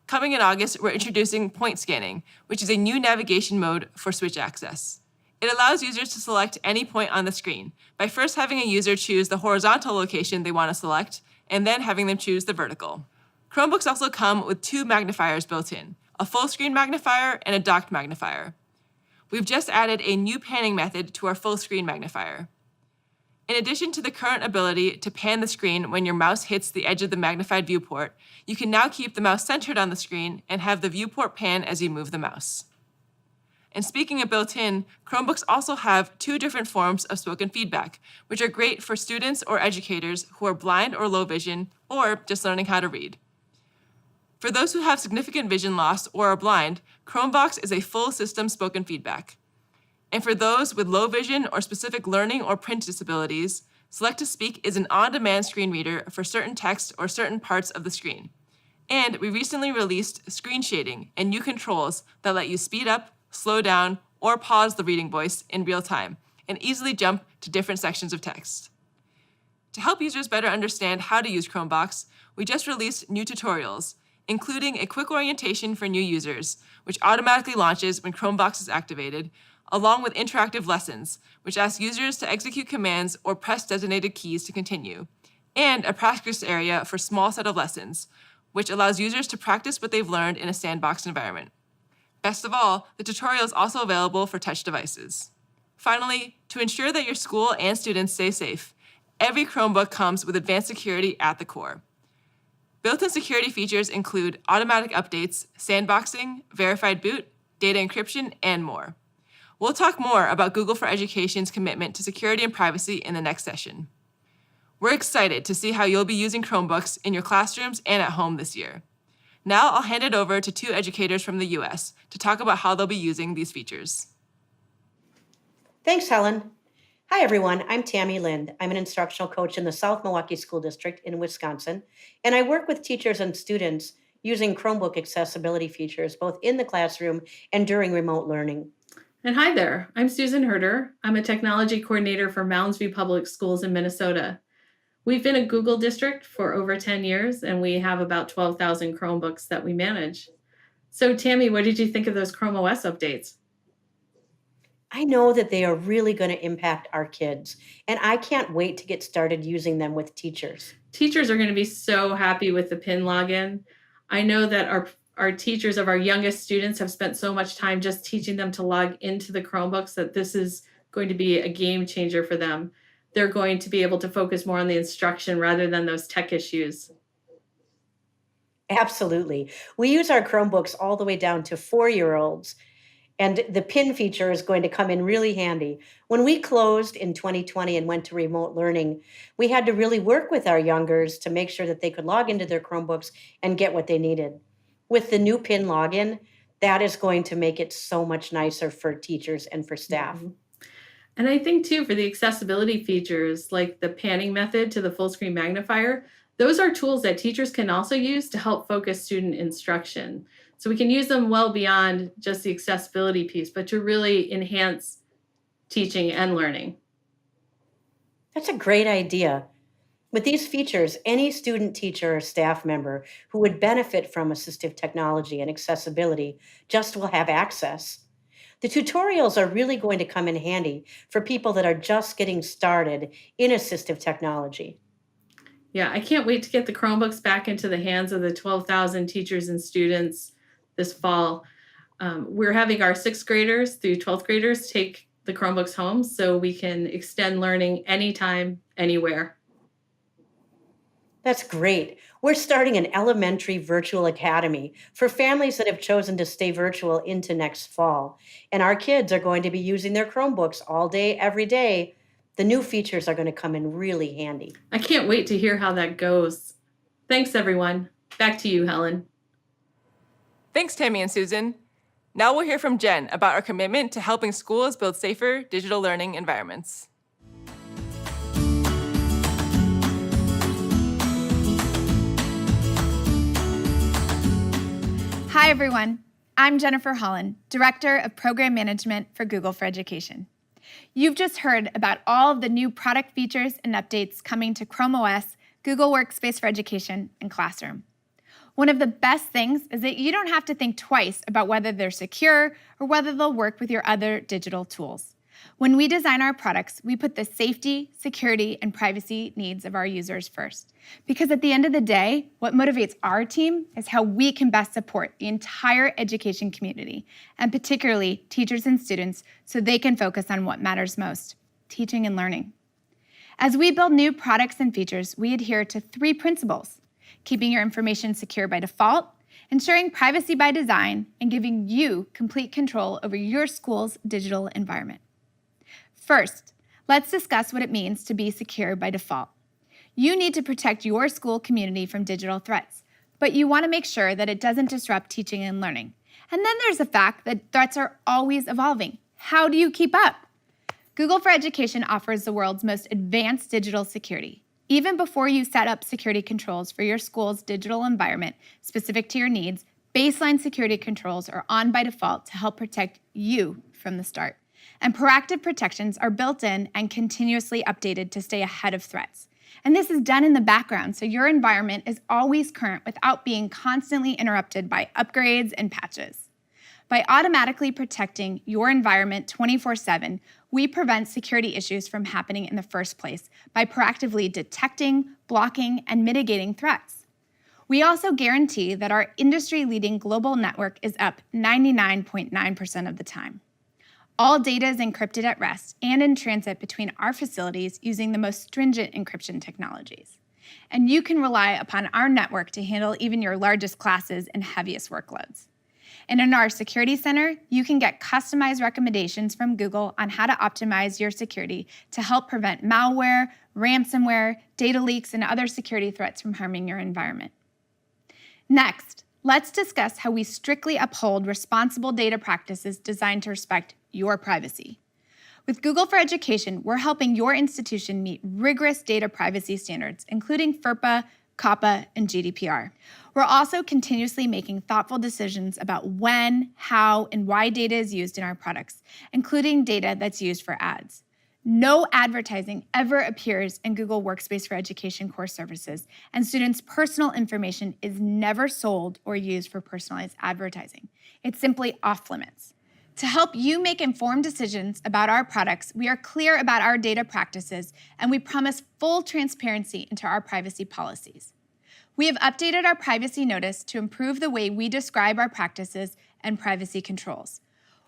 Coming in August, we're introducing point scanning, which is a new navigation mode for switch access. It allows users to select any point on the screen by first having a user choose the horizontal location they want to select and then having them choose the vertical. Chromebooks also come with 2 magnifiers built in, a full screen magnifier and a docked magnifier. We've just added a new panning method to our full screen magnifier. In addition to the current ability to pan the screen when your mouse hits the edge of the magnified viewport, you can now keep the mouse centered on the screen and have the viewport pan as you move the mouse. And speaking of built-in, Chromebooks also have 2 different forms of spoken feedback, which are great for students or educators who are blind or low vision or just learning how to read. For those who have significant vision loss or are blind, Chromebox is a full system spoken feedback. And for those with low vision or specific learning or print disabilities, Select to Speak is an on-demand screen reader for certain text or certain parts of the screen. And we recently released screen shading and new controls that let you speed up, slow down, or pause the reading voice in real time and easily jump to different sections of text. To help users better understand how to use Chromebox, we just released new tutorials, including a quick orientation for new users, which automatically launches when Chromebox is activated, along with interactive lessons, which ask users to execute commands or press designated keys to continue, and a practice area for small set of lessons, which allows users to practice what they've learned in a sandbox environment. Best of all, the tutorial is also available for touch devices. Finally, to ensure that your school and students stay safe, every Chromebook comes with advanced security at the core. Built-in security features include automatic updates, sandboxing, verified boot, data encryption, and more. We'll talk more about Google for Education's commitment to security and privacy in the next session. We're excited to see how you'll be using Chromebooks in your classrooms and at home this year. Now I'll hand it over to 2 educators from the US to talk about how they'll be using these features. Thanks, Helen. Hi, everyone. I'm Tammy Lind. I'm an instructional coach in the South Milwaukee School District in Wisconsin, and I work with teachers and students using Chromebook accessibility features both in the classroom and during remote learning. And hi there, I'm Susan Herder. I'm a technology coordinator for Mounds View Public Schools in Minnesota. We've been a Google district for over 10 years, and we have about 12,000 Chromebooks that we manage. So, Tammy, what did you think of those Chrome OS updates? I know that they are really going to impact our kids, and I can't wait to get started using them with teachers. Teachers are going to be so happy with the PIN login. I know that our teachers of our youngest students have spent so much time just teaching them to log into the Chromebooks that this is going to be a game changer for them. They're going to be able to focus more on the instruction rather than those tech issues. Absolutely. We use our Chromebooks all the way down to 4-year-olds, and the PIN feature is going to come in really handy. When we closed in 2020 and went to remote learning, we had to really work with our youngers to make sure that they could log into their Chromebooks and get what they needed. With the new PIN login, that is going to make it so much nicer for teachers and for staff. Mhm. And I think too, for the accessibility features like the panning method to the full screen magnifier, those are tools that teachers can also use to help focus student instruction. So we can use them well beyond just the accessibility piece, but to really enhance teaching and learning. That's a great idea. With these features, any student, teacher, or staff member who would benefit from assistive technology and accessibility just will have access. The tutorials are really going to come in handy for people that are just getting started in assistive technology. Yeah, I can't wait to get the Chromebooks back into the hands of the 12,000 teachers and students this fall. We're having our 6th graders through 12th graders take the Chromebooks home so we can extend learning anytime, anywhere. That's great. We're starting an elementary virtual academy for families that have chosen to stay virtual into next fall. And our kids are going to be using their Chromebooks all day, every day. The new features are going to come in really handy. I can't wait to hear how that goes. Thanks, everyone. Back to you, Helen. Thanks, Tammy and Susan. Now we'll hear from Jen about our commitment to helping schools build safer digital learning environments. Hi, everyone. I'm Jennifer Holland, Director of Program Management for Google for Education. You've just heard about all of the new product features and updates coming to Chrome OS, Google Workspace for Education, and Classroom. One of the best things is that you don't have to think twice about whether they're secure or whether they'll work with your other digital tools. When we design our products, we put the safety, security, and privacy needs of our users first. Because at the end of the day, what motivates our team is how we can best support the entire education community, and particularly teachers and students, so they can focus on what matters most, teaching and learning. As we build new products and features, we adhere to 3 principles: keeping your information secure by default, ensuring privacy by design, and giving you complete control over your school's digital environment. First, let's discuss what it means to be secure by default. You need to protect your school community from digital threats, but you want to make sure that it doesn't disrupt teaching and learning. And then there's the fact that threats are always evolving. How do you keep up? Google for Education offers the world's most advanced digital security. Even before you set up security controls for your school's digital environment specific to your needs, baseline security controls are on by default to help protect you from the start. And proactive protections are built in and continuously updated to stay ahead of threats. And this is done in the background, so your environment is always current without being constantly interrupted by upgrades and patches. By automatically protecting your environment 24/7, we prevent security issues from happening in the first place by proactively detecting, blocking, and mitigating threats. We also guarantee that our industry-leading global network is up 99.9% of the time. All data is encrypted at rest and in transit between our facilities using the most stringent encryption technologies. And you can rely upon our network to handle even your largest classes and heaviest workloads. And in our Security Center, you can get customized recommendations from Google on how to optimize your security to help prevent malware, ransomware, data leaks, and other security threats from harming your environment. Next, let's discuss how we strictly uphold responsible data practices designed to respect your privacy. With Google for Education, we're helping your institution meet rigorous data privacy standards, including FERPA, COPPA, and GDPR. We're also continuously making thoughtful decisions about when, how, and why data is used in our products, including data that's used for ads. No advertising ever appears in Google Workspace for Education core services, and students' personal information is never sold or used for personalized advertising. It's simply off limits. To help you make informed decisions about our products, we are clear about our data practices, and we promise full transparency into our privacy policies. We have updated our privacy notice to improve the way we describe our practices and privacy controls.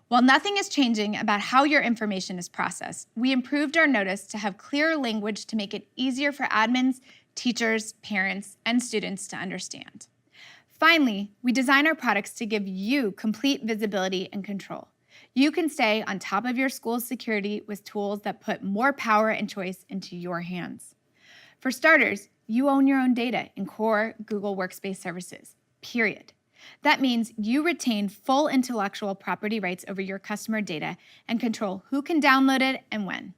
While nothing is changing about how your information is processed, we improved our notice to have clearer language to make it easier for admins, teachers, parents, and students to understand. Finally, we design our products to give you complete visibility and control. You can stay on top of your school's security with tools that put more power and choice into your hands. For starters, you own your own data in core Google Workspace services, period. That means you retain full intellectual property rights over your customer data and control who can download it and when.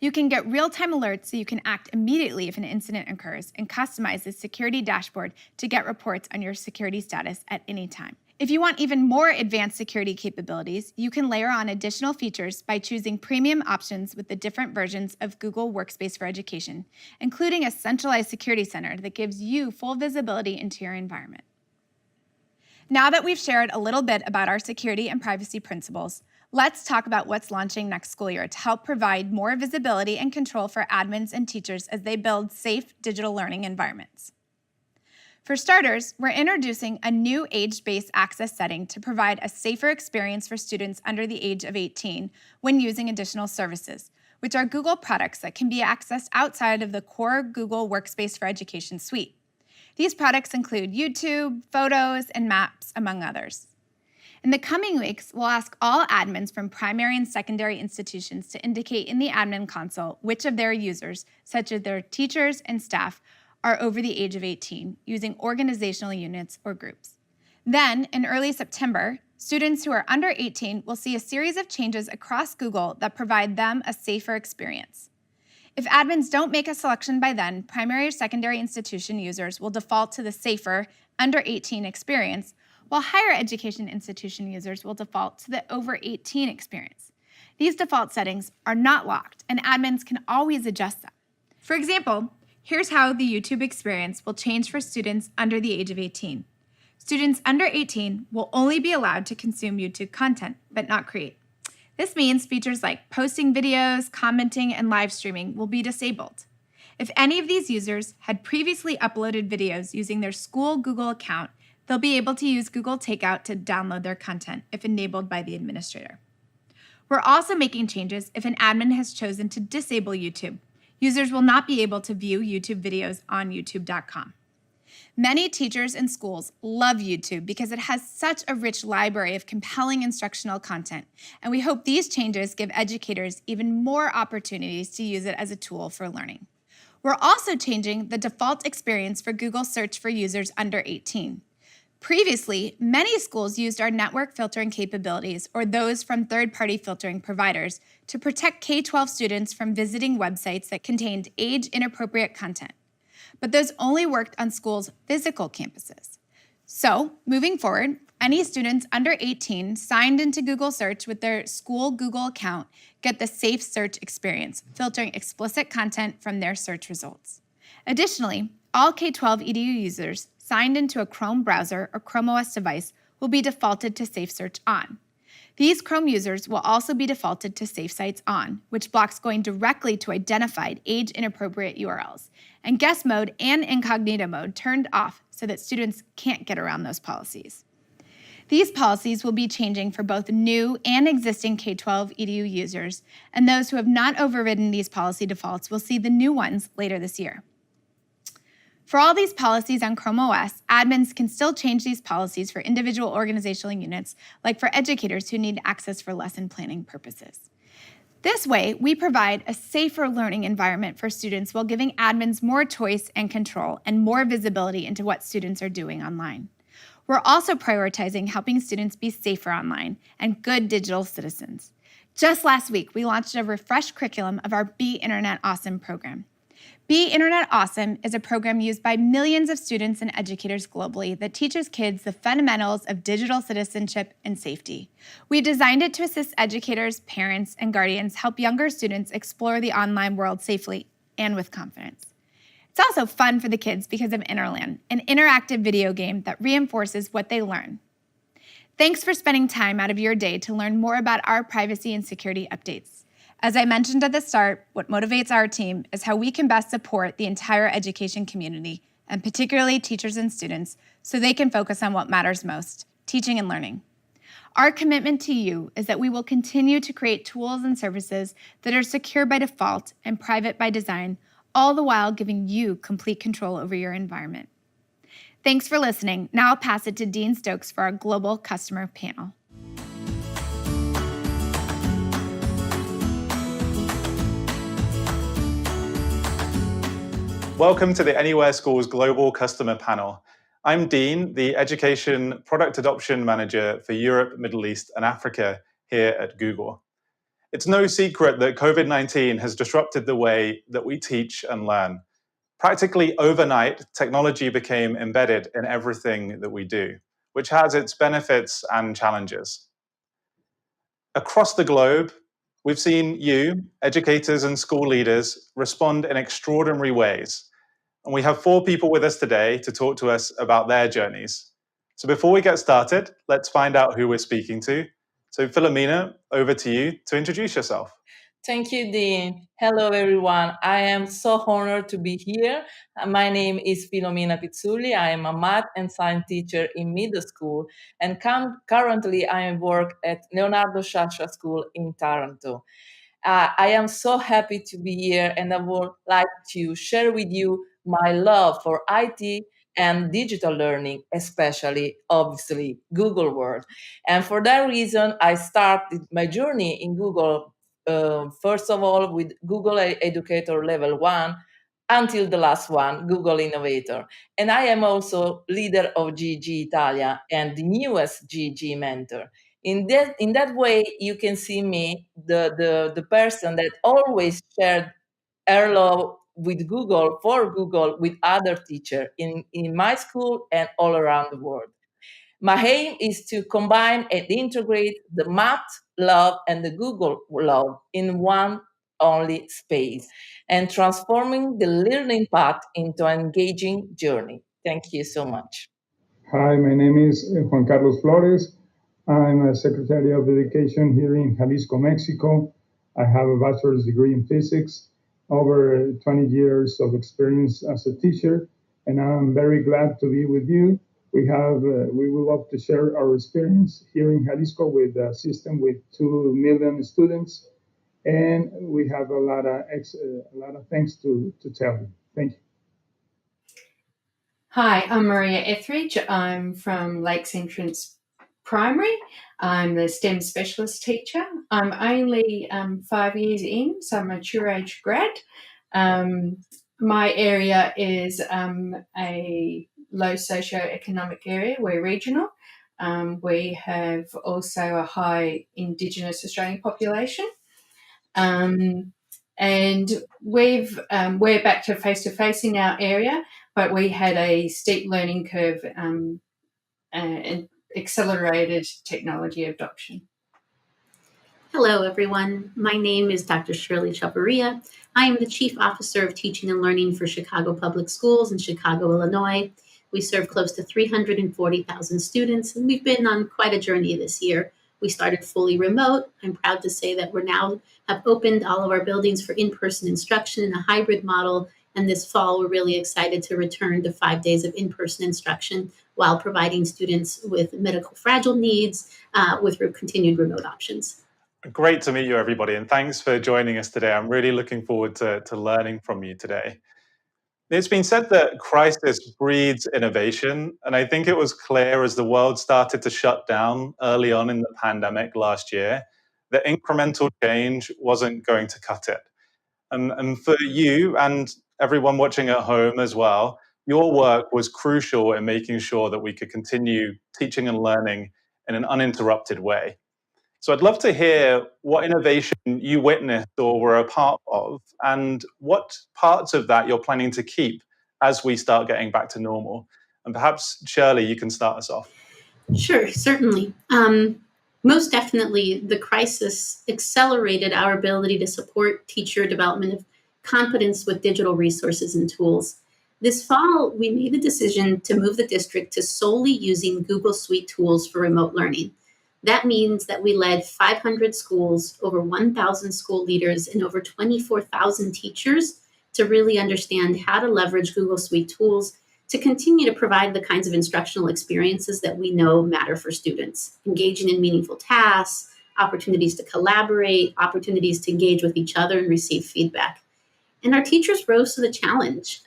You can get real-time alerts so you can act immediately if an incident occurs and customize the security dashboard to get reports on your security status at any time. If you want even more advanced security capabilities, you can layer on additional features by choosing premium options with the different versions of Google Workspace for Education, including a centralized security center that gives you full visibility into your environment. Now that we've shared a little bit about our security and privacy principles, let's talk about what's launching next school year to help provide more visibility and control for admins and teachers as they build safe digital learning environments. For starters, we're introducing a new age-based access setting to provide a safer experience for students under the age of 18 when using additional services, which are Google products that can be accessed outside of the core Google Workspace for Education suite. These products include YouTube, photos, and maps, among others. In the coming weeks, we'll ask all admins from primary and secondary institutions to indicate in the admin console which of their users, such as their teachers and staff, are over the age of 18, using organizational units or groups. Then, in early September, students who are under 18 will see a series of changes across Google that provide them a safer experience. If admins don't make a selection by then, primary or secondary institution users will default to the safer under 18 experience, while higher education institution users will default to the over 18 experience. These default settings are not locked, and admins can always adjust them. For example, here's how the YouTube experience will change for students under the age of 18. Students under 18 will only be allowed to consume YouTube content, but not create. This means features like posting videos, commenting, and live streaming will be disabled. If any of these users had previously uploaded videos using their school Google account, they'll be able to use Google Takeout to download their content if enabled by the administrator. We're also making changes if an admin has chosen to disable YouTube. Users will not be able to view YouTube videos on youtube.com. Many teachers and schools love YouTube because it has such a rich library of compelling instructional content, and we hope these changes give educators even more opportunities to use it as a tool for learning. We're also changing the default experience for Google Search for users under 18. Previously, many schools used our network filtering capabilities or those from third-party filtering providers to protect K-12 students from visiting websites that contained age-inappropriate content. But those only worked on schools' physical campuses. So, moving forward, any students under 18 signed into Google Search with their school Google account get the safe search experience, filtering explicit content from their search results. Additionally, all K-12 EDU users signed into a Chrome browser or Chrome OS device will be defaulted to Safe Search On. These Chrome users will also be defaulted to Safe Sites On, which blocks going directly to identified age-inappropriate URLs, and guest mode and incognito mode turned off so that students can't get around those policies. These policies will be changing for both new and existing K-12 EDU users, and those who have not overridden these policy defaults will see the new ones later this year. For all these policies on Chrome OS, admins can still change these policies for individual organizational units, like for educators who need access for lesson planning purposes. This way, we provide a safer learning environment for students while giving admins more choice and control and more visibility into what students are doing online. We're also prioritizing helping students be safer online and good digital citizens. Just last week, we launched a refreshed curriculum of our Be Internet Awesome program. Be Internet Awesome is a program used by millions of students and educators globally that teaches kids the fundamentals of digital citizenship and safety. We designed it to assist educators, parents, and guardians help younger students explore the online world safely and with confidence. It's also fun for the kids because of Interland, an interactive video game that reinforces what they learn. Thanks for spending time out of your day to learn more about our privacy and security updates. As I mentioned at the start, what motivates our team is how we can best support the entire education community, and particularly teachers and students, so they can focus on what matters most, teaching and learning. Our commitment to you is that we will continue to create tools and services that are secure by default and private by design, all the while giving you complete control over your environment. Thanks for listening. Now I'll pass it to Dean Stokes for our global customer panel. Welcome to the Anywhere Schools Global Customer Panel. I'm Dean, the Education Product Adoption Manager for Europe, Middle East, and Africa here at Google. It's no secret that COVID-19 has disrupted the way that we teach and learn. Practically overnight, technology became embedded in everything that we do, which has its benefits and challenges. Across the globe, we've seen you, educators and school leaders, respond in extraordinary ways. And we have 4 people with us today to talk to us about their journeys. So before we get started, let's find out who we're speaking to. So Philomena, over to you to introduce yourself. Thank you, Dean. Hello, everyone. I am so honored to be here. My name is Filomena Pizzulli. I am a math and science teacher in middle school, and currently I work at Leonardo Sciascia School in Taranto. I am so happy to be here, and I would like to share with you my love for IT and digital learning, especially, obviously, Google World. And for that reason, I started my journey in Google first of all with Google Educator Level 1 until the last one, Google Innovator. And I am also leader of GG Italia and the newest GG mentor. In that way, you can see me, the person that always shared her love with Google, for Google, with other teachers in my school and all around the world. My aim is to combine and integrate the math love and the Google love in one only space and transforming the learning path into an engaging journey. Thank you so much. Hi, my name is Juan Carlos Flores. I'm a Secretary of Education here in Jalisco, Mexico. I have a bachelor's degree in physics, over 20 years of experience as a teacher, and I'm very glad to be with you. We would love to share our experience here in Jalisco with a system with 2 million students, and we have a lot of things to tell you. Thank you. Hi, I'm Maria Etheridge. I'm from Lakes Entrance Primary. I'm the STEM specialist teacher. I'm only 5 years in, so I'm a mature age grad. My area is a low socioeconomic area. We're regional. We have also a high Indigenous Australian population. And we're back to face-to-face in our area, but we had a steep learning curve and accelerated technology adoption. Hello, everyone. My name is Dr. Shirley Chavarria. I am the Chief Officer of Teaching and Learning for Chicago Public Schools in Chicago, Illinois. We serve close to 340,000 students, and we've been on quite a journey this year. We started fully remote. I'm proud to say that we now have opened all of our buildings for in-person instruction in a hybrid model. And this fall, we're really excited to return to 5 days of in-person instruction while providing students with medical fragile needs with continued remote options. Great to meet you, everybody, and thanks for joining us today. I'm really looking forward to learning from you today. It's been said that crisis breeds innovation, and I think it was clear as the world started to shut down early on in the pandemic last year that incremental change wasn't going to cut it. And for you and everyone watching at home as well, your work was crucial in making sure that we could continue teaching and learning in an uninterrupted way. So I'd love to hear what innovation you witnessed or were a part of, and what parts of that you're planning to keep as we start getting back to normal. And perhaps, Shirley, you can start us off. Sure, certainly. Most definitely, the crisis accelerated our ability to support teacher development of competence with digital resources and tools. This fall, we made the decision to move the district to solely using Google Suite tools for remote learning. That means that we led 500 schools, over 1,000 school leaders, and over 24,000 teachers to really understand how to leverage Google Suite tools to continue to provide the kinds of instructional experiences that we know matter for students, engaging in meaningful tasks, opportunities to collaborate, opportunities to engage with each other and receive feedback. And our teachers rose to the challenge.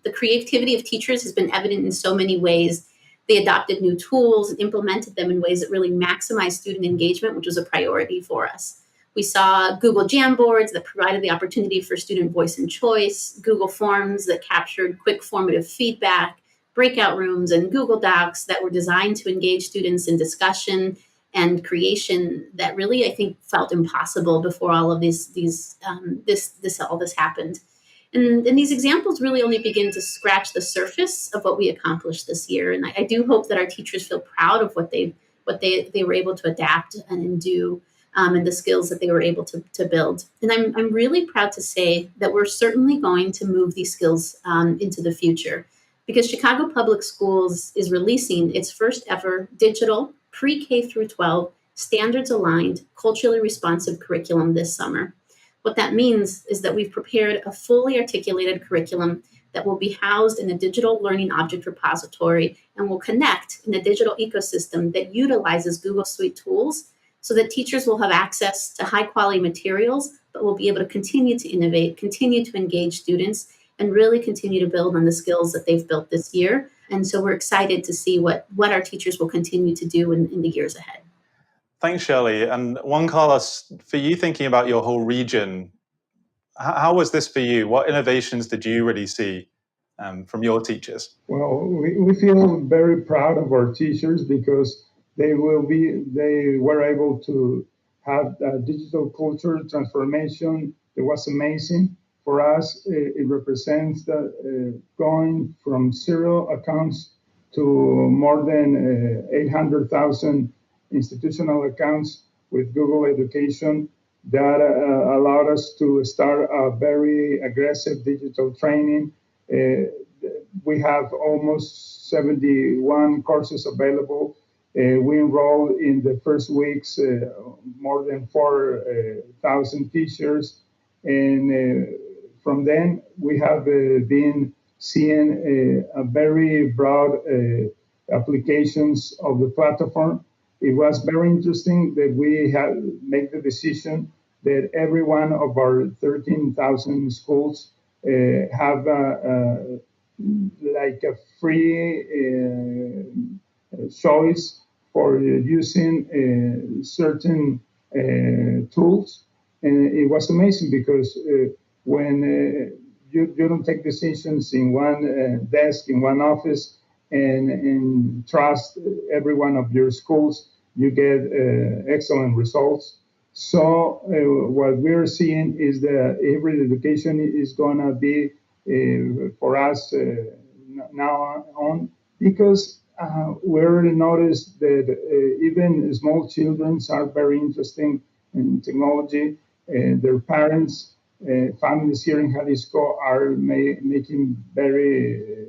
The creativity of teachers has been evident in so many ways. They adopted new tools and implemented them in ways that really maximized student engagement, which was a priority for us. We saw Google Jamboards that provided the opportunity for student voice and choice, Google Forms that captured quick formative feedback, breakout rooms, and Google Docs that were designed to engage students in discussion and creation that really, I think, felt impossible before all of this happened. And these examples really only begin to scratch the surface of what we accomplished this year. And I do hope that our teachers feel proud of what they were able to adapt and do. And the skills that they were able to build. And I'm really proud to say that we're certainly going to move these skills into the future, because Chicago Public Schools is releasing its first ever digital pre-K through 12 standards aligned, culturally responsive curriculum this summer. What that means is that we've prepared a fully articulated curriculum that will be housed in a digital learning object repository and will connect in a digital ecosystem that utilizes Google Suite tools, so that teachers will have access to high quality materials, but will be able to continue to innovate, continue to engage students, and really continue to build on the skills that they've built this year. And so we're excited to see what our teachers will continue to do in the years ahead. Thanks, Shirley. And Juan Carlos, for you thinking about your whole region, how was this for you? What innovations did you really see from your teachers? Well, we feel very proud of our teachers because they were able to have a digital culture transformation. It was amazing. For us, it represents going from 0 accounts to more than 800,000 institutional accounts with Google Education. That allowed us to start a very aggressive digital training. We have almost 71 courses available. We enrolled in the first weeks more than 4,000 teachers. And from then, we have been seeing a very broad applications of the platform. It was very interesting that we had made the decision that every one of our 13,000 schools have like a free choice for using certain tools. And it was amazing because when you don't take decisions in one desk, in one office, and trust every one of your schools, you get excellent results. So what we're seeing is that hybrid education is going to be for us now on, because we already noticed that even small children are very interested in technology. Their parents, families here in Jalisco are making very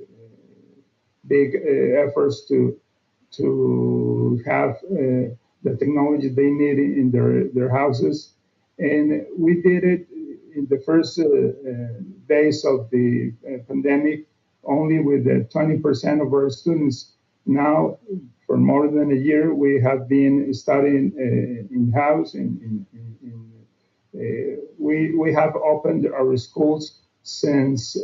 big efforts to have the technology they need in their houses. And we did it in the first days of the pandemic only with 20% of our students. Now, for more than a year, we have been studying in-house. We have opened our schools since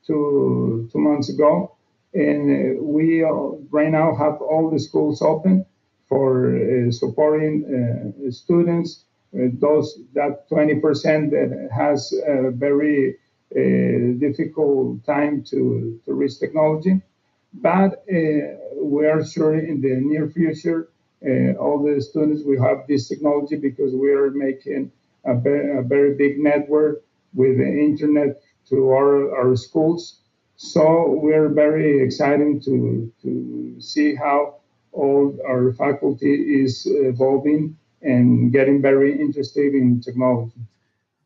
2 months ago. And we right now have all the schools open for supporting students. That 20% that has a very difficult time to reach technology. But we are sure in the near future all the students will have this technology because we are making a very big network with the internet to our schools. So we're very excited to see how all our faculty is evolving and getting very interested in technology.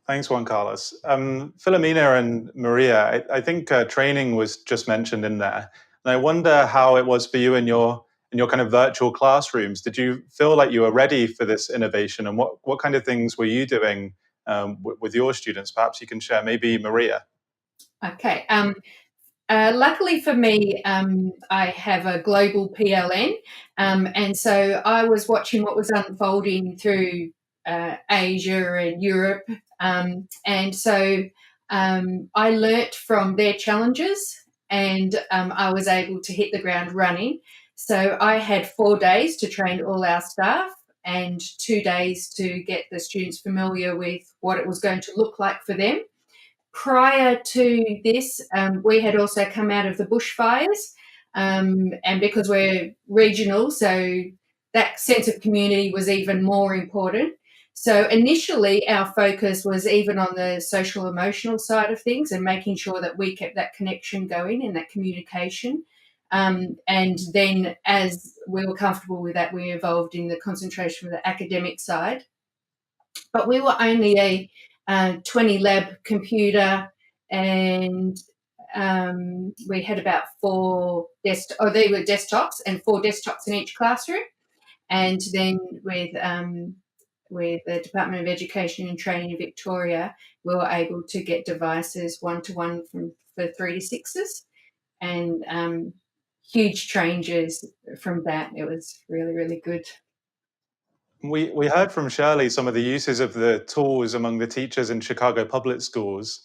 Thanks, Juan Carlos. Filomena and Maria, I think training was just mentioned in there. And I wonder how it was for you in your kind of virtual classrooms. Did you feel like you were ready for this innovation? And what kind of things were you doing with your students? Perhaps you can share, maybe Maria. Okay. Luckily for me, I have a global PLN, and so I was watching what was unfolding through Asia and Europe, and so I learnt from their challenges, and I was able to hit the ground running. So I had 4 days to train all our staff and 2 days to get the students familiar with what it was going to look like for them. Prior to this, we had also come out of the bushfires, and because we're regional, so that sense of community was even more important. So initially, our focus was even on the social emotional side of things and making sure that we kept that connection going and that communication. And then, as we were comfortable with that, we evolved in the concentration of the academic side. But we were only a 20 lab computer, and we had about they were desktops and 4 desktops in each classroom. And then with the Department of Education and Training in Victoria, we were able to get devices one-to-one for 3 to 6s, and huge changes from that. It was really, really good. We heard from Shirley some of the uses of the tools among the teachers in Chicago public schools.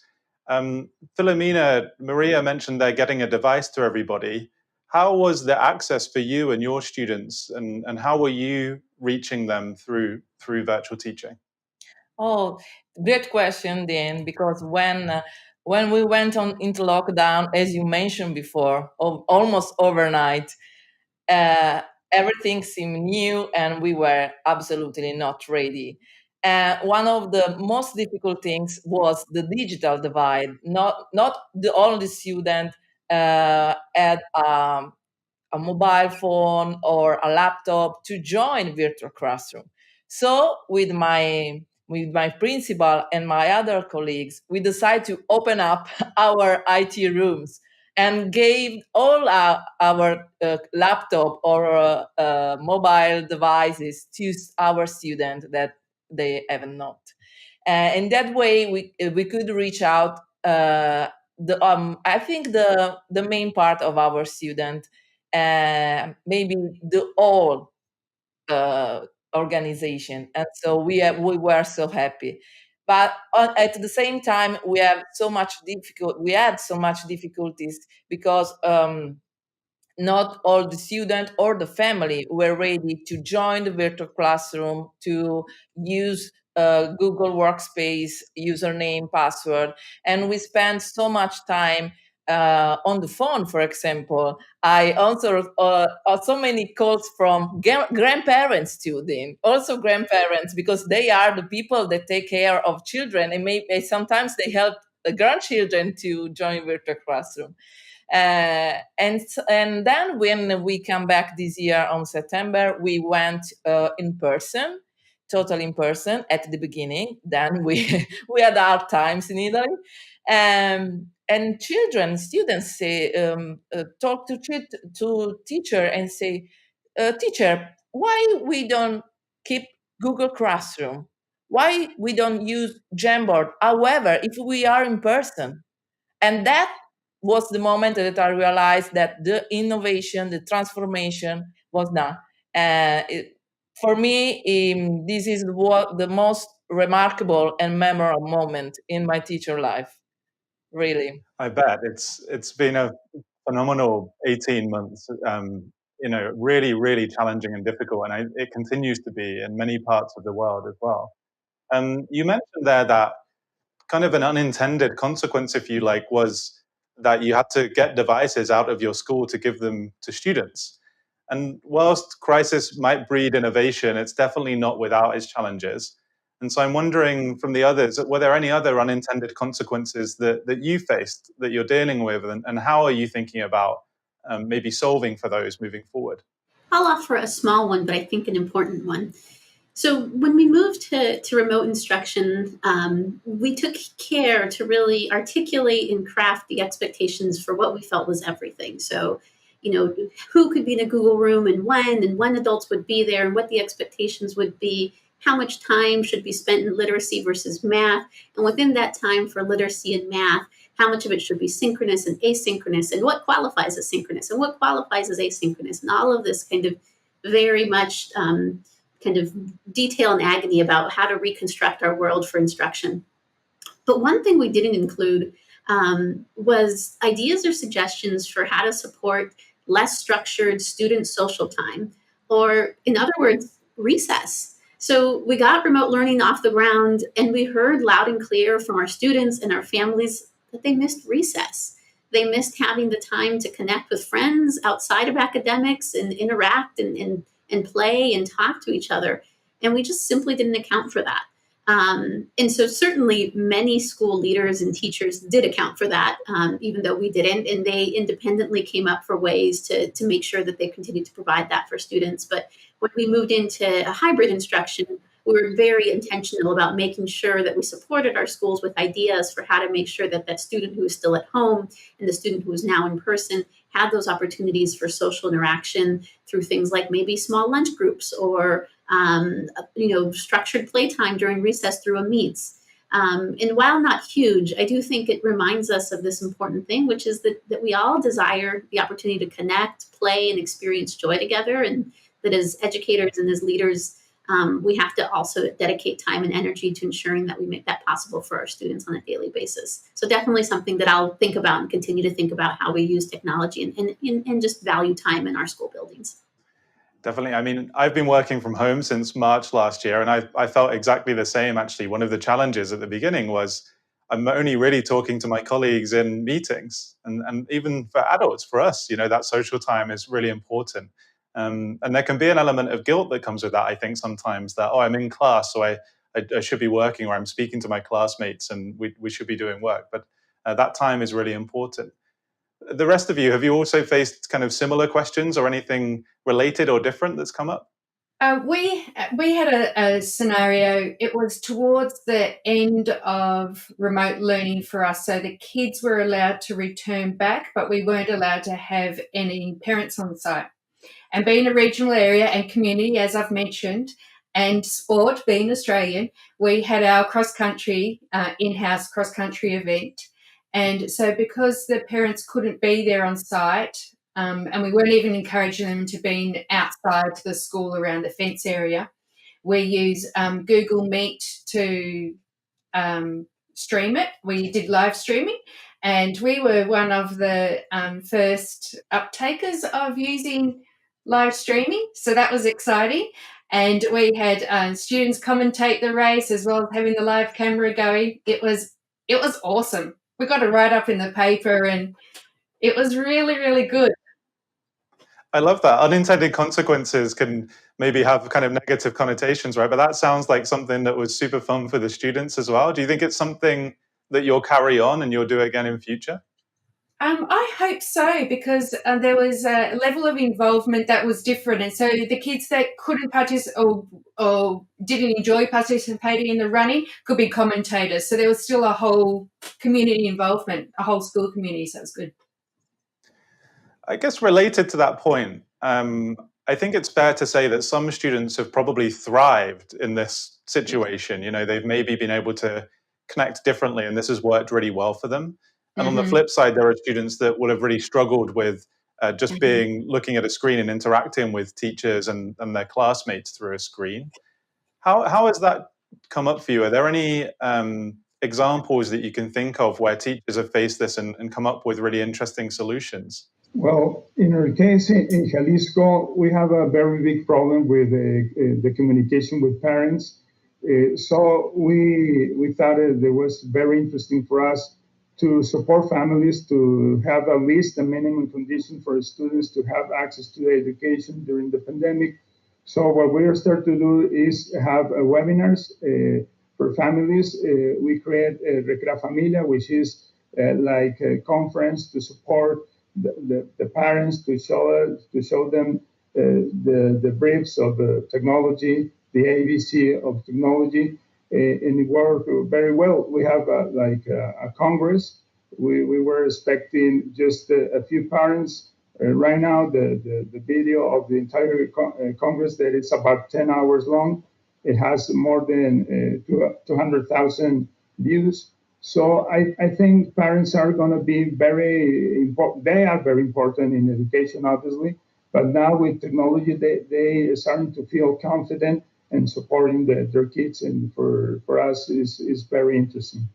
Filomena, Maria mentioned they're getting a device to everybody. How was the access for you and your students, and how were you reaching them through virtual teaching? Oh, great question, Dan, because when we went into lockdown, as you mentioned before, almost overnight, everything seemed new and we were absolutely not ready. One of the most difficult things was the digital divide. Not the only student had a mobile phone or a laptop to join virtual classroom. So with my principal and my other colleagues, we decided to open up our IT rooms and gave all our laptop or mobile devices to our students that they have not. In that way, we could reach out. I think the main part of our student, maybe the whole organization, and so we were so happy. But at the same time, we had so much difficulties because not all the students or the family were ready to join the virtual classroom, to use Google Workspace username, password, and we spent so much time on the phone. For example, I answered so many calls from grandparents to them, also grandparents, because they are the people that take care of children, and maybe sometimes they help the grandchildren to join virtual classroom. And then when we come back this year on September, we went in person, totally in person at the beginning. Then we we had hard times in Italy, and students say talk to teacher and say, teacher, why we don't keep Google Classroom? Why we don't use Jamboard? However, if we are in person, and that was the moment that I realized that the innovation, the transformation was done. For me, this is what the most remarkable and memorable moment in my teacher life. Really, I bet it's been a phenomenal 18 months. Really, really challenging and difficult, and it continues to be in many parts of the world as well. You mentioned there that kind of an unintended consequence, if you like, was that you had to get devices out of your school to give them to students. And whilst crisis might breed innovation, it's definitely not without its challenges. And so I'm wondering from the others, were there any other unintended consequences that you faced, that you're dealing with, and how are you thinking about maybe solving for those moving forward? I'll offer a small one, but I think an important one. So when we moved to remote instruction, we took care to really articulate and craft the expectations for what we felt was everything. So, who could be in a Google room and when adults would be there and what the expectations would be, how much time should be spent in literacy versus math, and within that time for literacy and math, how much of it should be synchronous and asynchronous, and what qualifies as synchronous and what qualifies as asynchronous, and all of this kind of very much kind of detail and agony about how to reconstruct our world for instruction. But one thing we didn't include was ideas or suggestions for how to support less structured student social time, or in other words, recess. So we got remote learning off the ground, and we heard loud and clear from our students and our families that they missed recess. They missed having the time to connect with friends outside of academics and interact and play and talk to each other. And we just simply didn't account for that. And so certainly many school leaders and teachers did account for that, even though we didn't. And they independently came up for ways to make sure that they continued to provide that for students. But when we moved into a hybrid instruction, we were very intentional about making sure that we supported our schools with ideas for how to make sure that that student who is still at home and the student who is now in person had those opportunities for social interaction through things like maybe small lunch groups or structured playtime during recess through a meets. And while not huge, I do think it reminds us of this important thing, which is that we all desire the opportunity to connect, play, and experience joy together, and that as educators and as leaders, we have to also dedicate time and energy to ensuring that we make that possible for our students on a daily basis. So definitely something that I'll think about and continue to think about how we use technology and just value time in our school buildings. Definitely. I mean, I've been working from home since March last year, and I felt exactly the same, actually. One of the challenges at the beginning was I'm only really talking to my colleagues in meetings. And even for adults, for us, that social time is really important. And there can be an element of guilt that comes with that, I think, sometimes, that, I'm in class, so I should be working, or I'm speaking to my classmates and we should be doing work. But that time is really important. The rest of you, have you also faced kind of similar questions or anything related or different that's come up? We had a scenario. It was towards the end of remote learning for us. So the kids were allowed to return back, but we weren't allowed to have any parents on site. And being a regional area and community, as I've mentioned, and sport, being Australian, we had our cross-country, in-house cross-country event. And so because the parents couldn't be there on site, and we weren't even encouraging them to be outside to the school around the fence area, we use Google Meet to stream it. We did live streaming, and we were one of the first uptakers of using live streaming. So that was exciting. And we had students commentate the race as well as having the live camera going. It was awesome. We got a write-up in the paper, and it was really, really good. I love that. Unintended consequences can maybe have kind of negative connotations, right? But that sounds like something that was super fun for the students as well. Do you think it's something that you'll carry on and you'll do again in future? I hope so, because there was a level of involvement that was different. And so the kids that couldn't participate or didn't enjoy participating in the running could be commentators. So there was still a whole community involvement, a whole school community. So it was good. I guess related to that point, I think it's fair to say that some students have probably thrived in this situation. They've maybe been able to connect differently, and this has worked really well for them. And on the flip side, there are students that will have really struggled with just looking at a screen and interacting with teachers and their classmates through a screen. How has that come up for you? Are there any examples that you can think of where teachers have faced this and come up with really interesting solutions? Well, in our case in Jalisco, we have a very big problem with the communication with parents. So we thought it was very interesting for us to support families to have at least a minimum condition for students to have access to education during the pandemic. So what we are starting to do is have webinars for families. We create Recrea Familia, which is like a conference to support the parents, to show them the briefs of the technology, the ABC of technology, and it worked very well. We have a congress. We were expecting just a few parents. Right now, the video of the entire congress, that it's about 10 hours long, it has more than 200,000 views. So I think parents are going to be very important. They are very important in education, obviously. But now with technology, they are starting to feel confident and supporting their kids. And for us, is very interesting.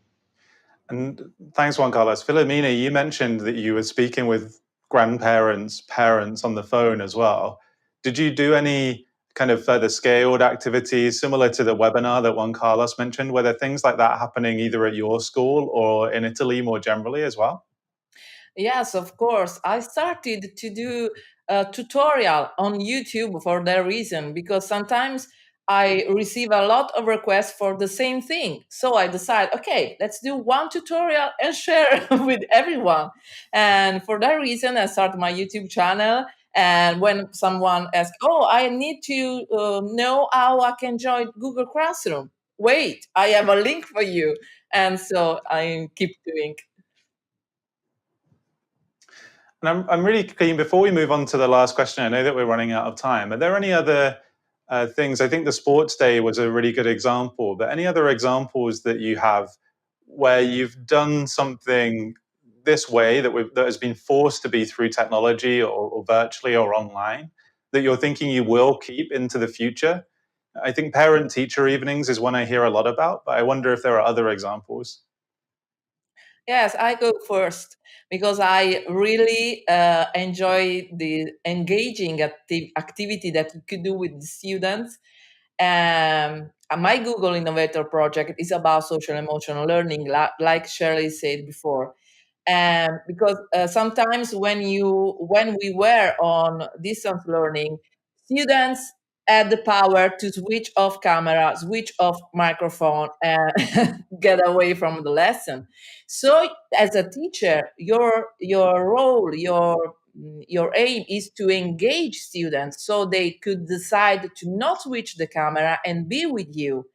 And thanks, Juan Carlos. Filomena, you mentioned that you were speaking with grandparents, parents on the phone as well. Did you do any kind of further scaled activities similar to the webinar that Juan Carlos mentioned? Were there things like that happening either at your school or in Italy more generally as well? Yes, of course. I started to do a tutorial on YouTube for that reason, because sometimes I receive a lot of requests for the same thing. So I decide, okay, let's do one tutorial and share with everyone. And for that reason, I started my YouTube channel. And when someone asks, oh, I need to know how I can join Google Classroom. Wait, I have a link for you. And so I keep doing. And I'm really keen, before we move on to the last question, I know that we're running out of time. Are there any other things? I think the sports day was a really good example, but any other examples that you have where you've done something this way that has been forced to be through technology or virtually or online that you're thinking you will keep into the future? I think parent-teacher evenings is one I hear a lot about, but I wonder if there are other examples. Yes, I go first because I really enjoy the engaging activity that you could do with the students. My Google Innovator project is about social emotional learning, like Shirley said before. Because sometimes when we were on distance learning, students had the power to switch off camera, switch off microphone, and get away from the lesson. So, as a teacher, your role, your aim is to engage students so they could decide to not switch the camera and be with you.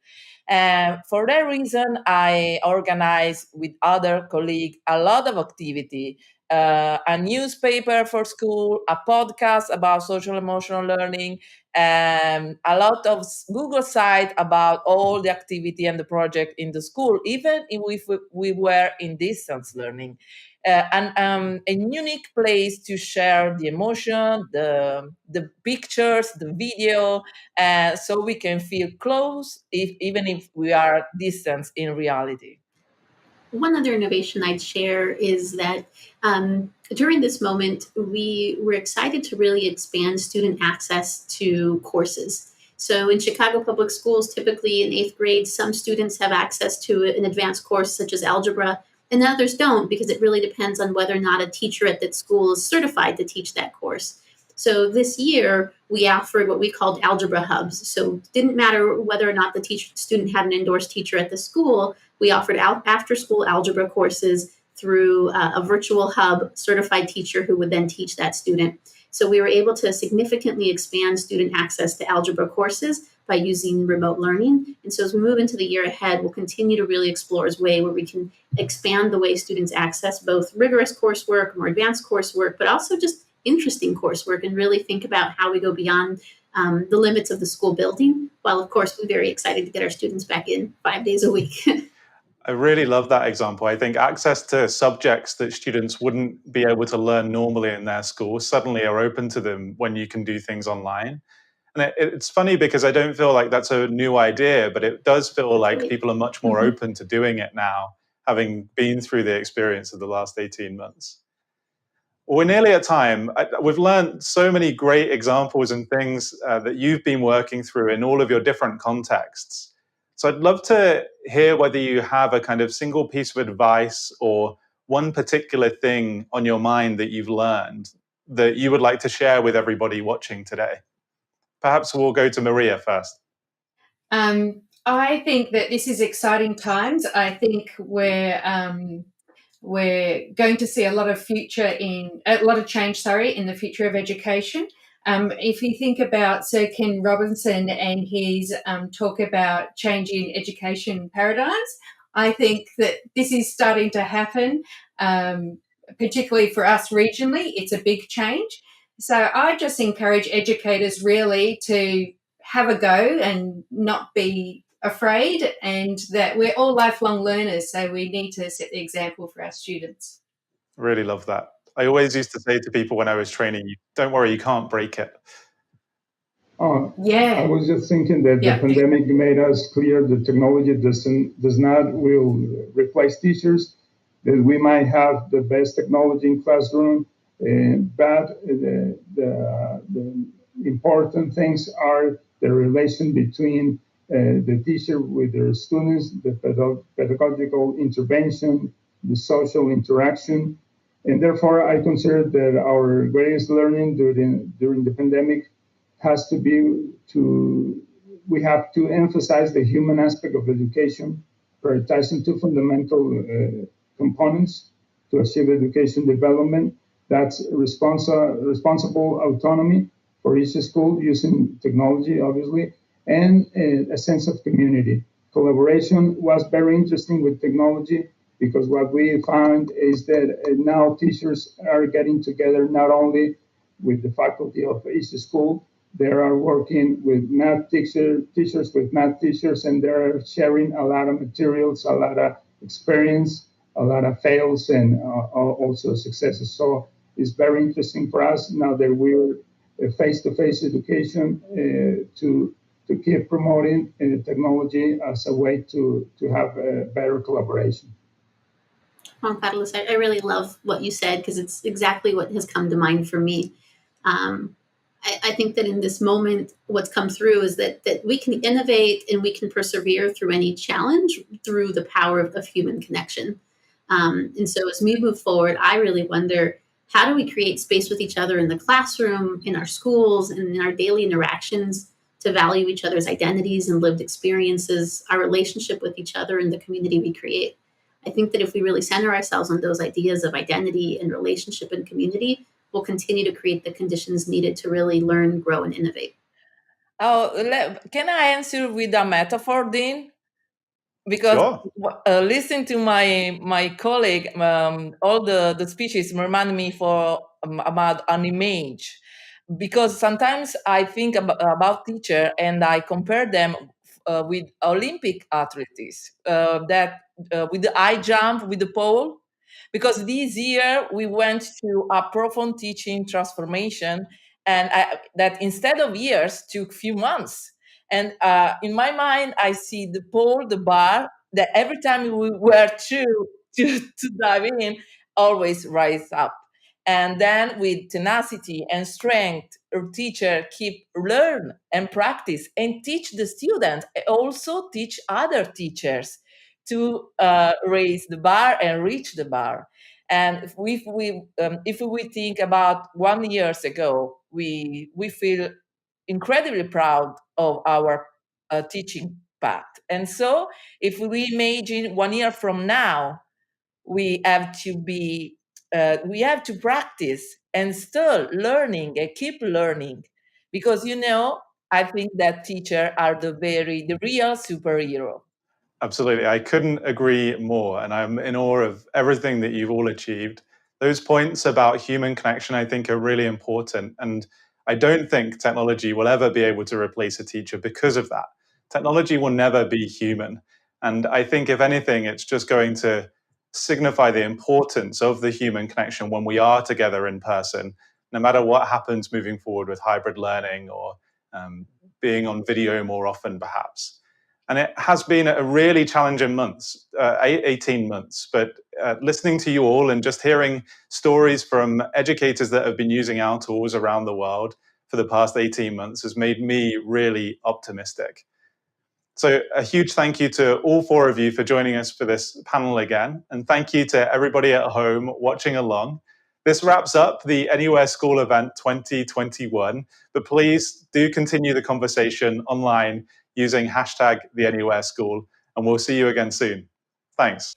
For that reason, I organize with other colleagues a lot of activity, a newspaper for school, a podcast about social emotional learning, a lot of Google site about all the activity and the project in the school, even if we were in distance learning. And a unique place to share the emotion, the pictures, the video, so we can feel close, even if we are distant in reality. One other innovation I'd share is that during this moment, we were excited to really expand student access to courses. So in Chicago Public Schools, typically in 8th grade, some students have access to an advanced course such as algebra, and others don't, because it really depends on whether or not a teacher at that school is certified to teach that course. So this year, we offered what we called algebra hubs. So it didn't matter whether or not the student had an endorsed teacher at the school. We offered after-school algebra courses through a virtual hub certified teacher who would then teach that student. So we were able to significantly expand student access to algebra courses by using remote learning. And so as we move into the year ahead, we'll continue to really explore a way where we can expand the way students access both rigorous coursework, more advanced coursework, but also just interesting coursework, and really think about how we go beyond the limits of the school building, while of course we're very excited to get our students back in 5 days a week. I really love that example. I think access to subjects that students wouldn't be able to learn normally in their school suddenly are open to them when you can do things online. And it's funny because I don't feel like that's a new idea, but it does feel like people are much more open to doing it now, having been through the experience of the last 18 months. We're nearly at time. We've learned so many great examples and things that you've been working through in all of your different contexts. So I'd love to hear whether you have a kind of single piece of advice or one particular thing on your mind that you've learned that you would like to share with everybody watching today? Perhaps we'll go to Maria first. I think that this is exciting times. I think we're going to see a lot of change, in the future of education. If you think about Sir Ken Robinson and his talk about changing education paradigms, I think that this is starting to happen, particularly for us regionally. It's a big change. So I just encourage educators really to have a go and not be afraid, and that we're all lifelong learners, so we need to set the example for our students. Really love that. I always used to say to people when I was training, don't worry, you can't break it. I was just thinking that the pandemic made us clear that technology will replace teachers, that we might have the best technology in classroom, but the important things are the relation between the teacher with their students, the pedagogical intervention, the social interaction. And therefore, I consider that our greatest learning during the pandemic has to be we have to emphasize the human aspect of education, prioritizing two fundamental components to achieve education development. That's responsible autonomy for each school using technology, obviously, and a sense of community. Collaboration was very interesting with technology, because what we found is that now teachers are getting together not only with the faculty of each school, they are working with math teachers with math teachers, and they're sharing a lot of materials, a lot of experience, a lot of fails, and also successes. So it's very interesting for us now that we're face-to-face education to keep promoting technology as a way to have a better collaboration. Juan Carlos, I really love what you said, because it's exactly what has come to mind for me. I think that in this moment, what's come through is that we can innovate and we can persevere through any challenge through the power of human connection. And so as we move forward, I really wonder, how do we create space with each other in the classroom, in our schools, and in our daily interactions to value each other's identities and lived experiences, our relationship with each other and the community we create? I think that if we really center ourselves on those ideas of identity and relationship and community, we'll continue to create the conditions needed to really learn, grow, and innovate. Can I answer with a metaphor, Dean? Because listening to my colleague, all the speeches remind me about an image. Because sometimes I think about teacher and I compare them with Olympic athletes that with the high jump, with the pole. Because this year we went to a profound teaching transformation, and that instead of years took few months. And in my mind, I see the pole, the bar, that every time we were to dive in, always rise up. And then with tenacity and strength, our teacher keep learn and practice and teach the students, also teach other teachers to raise the bar and reach the bar. And if we think about 1 year ago, we feel incredibly proud of our teaching path. And so if we imagine 1 year from now, we have to practice and still learning and keep learning, because I think that teachers are the real superhero. Absolutely. I couldn't agree more. And I'm in awe of everything that you've all achieved. Those points about human connection, I think, are really important. And I don't think technology will ever be able to replace a teacher because of that. Technology will never be human. And I think, if anything, it's just going to signify the importance of the human connection when we are together in person, no matter what happens moving forward with hybrid learning or being on video more often, perhaps. And it has been a really challenging 18 months. But listening to you all and just hearing stories from educators that have been using our tools around the world for the past 18 months has made me really optimistic. So a huge thank you to all four of you for joining us for this panel again. And thank you to everybody at home watching along. This wraps up the Anywhere School event 2021, but please do continue the conversation online using hashtag the Anywhere School, and we'll see you again soon. Thanks.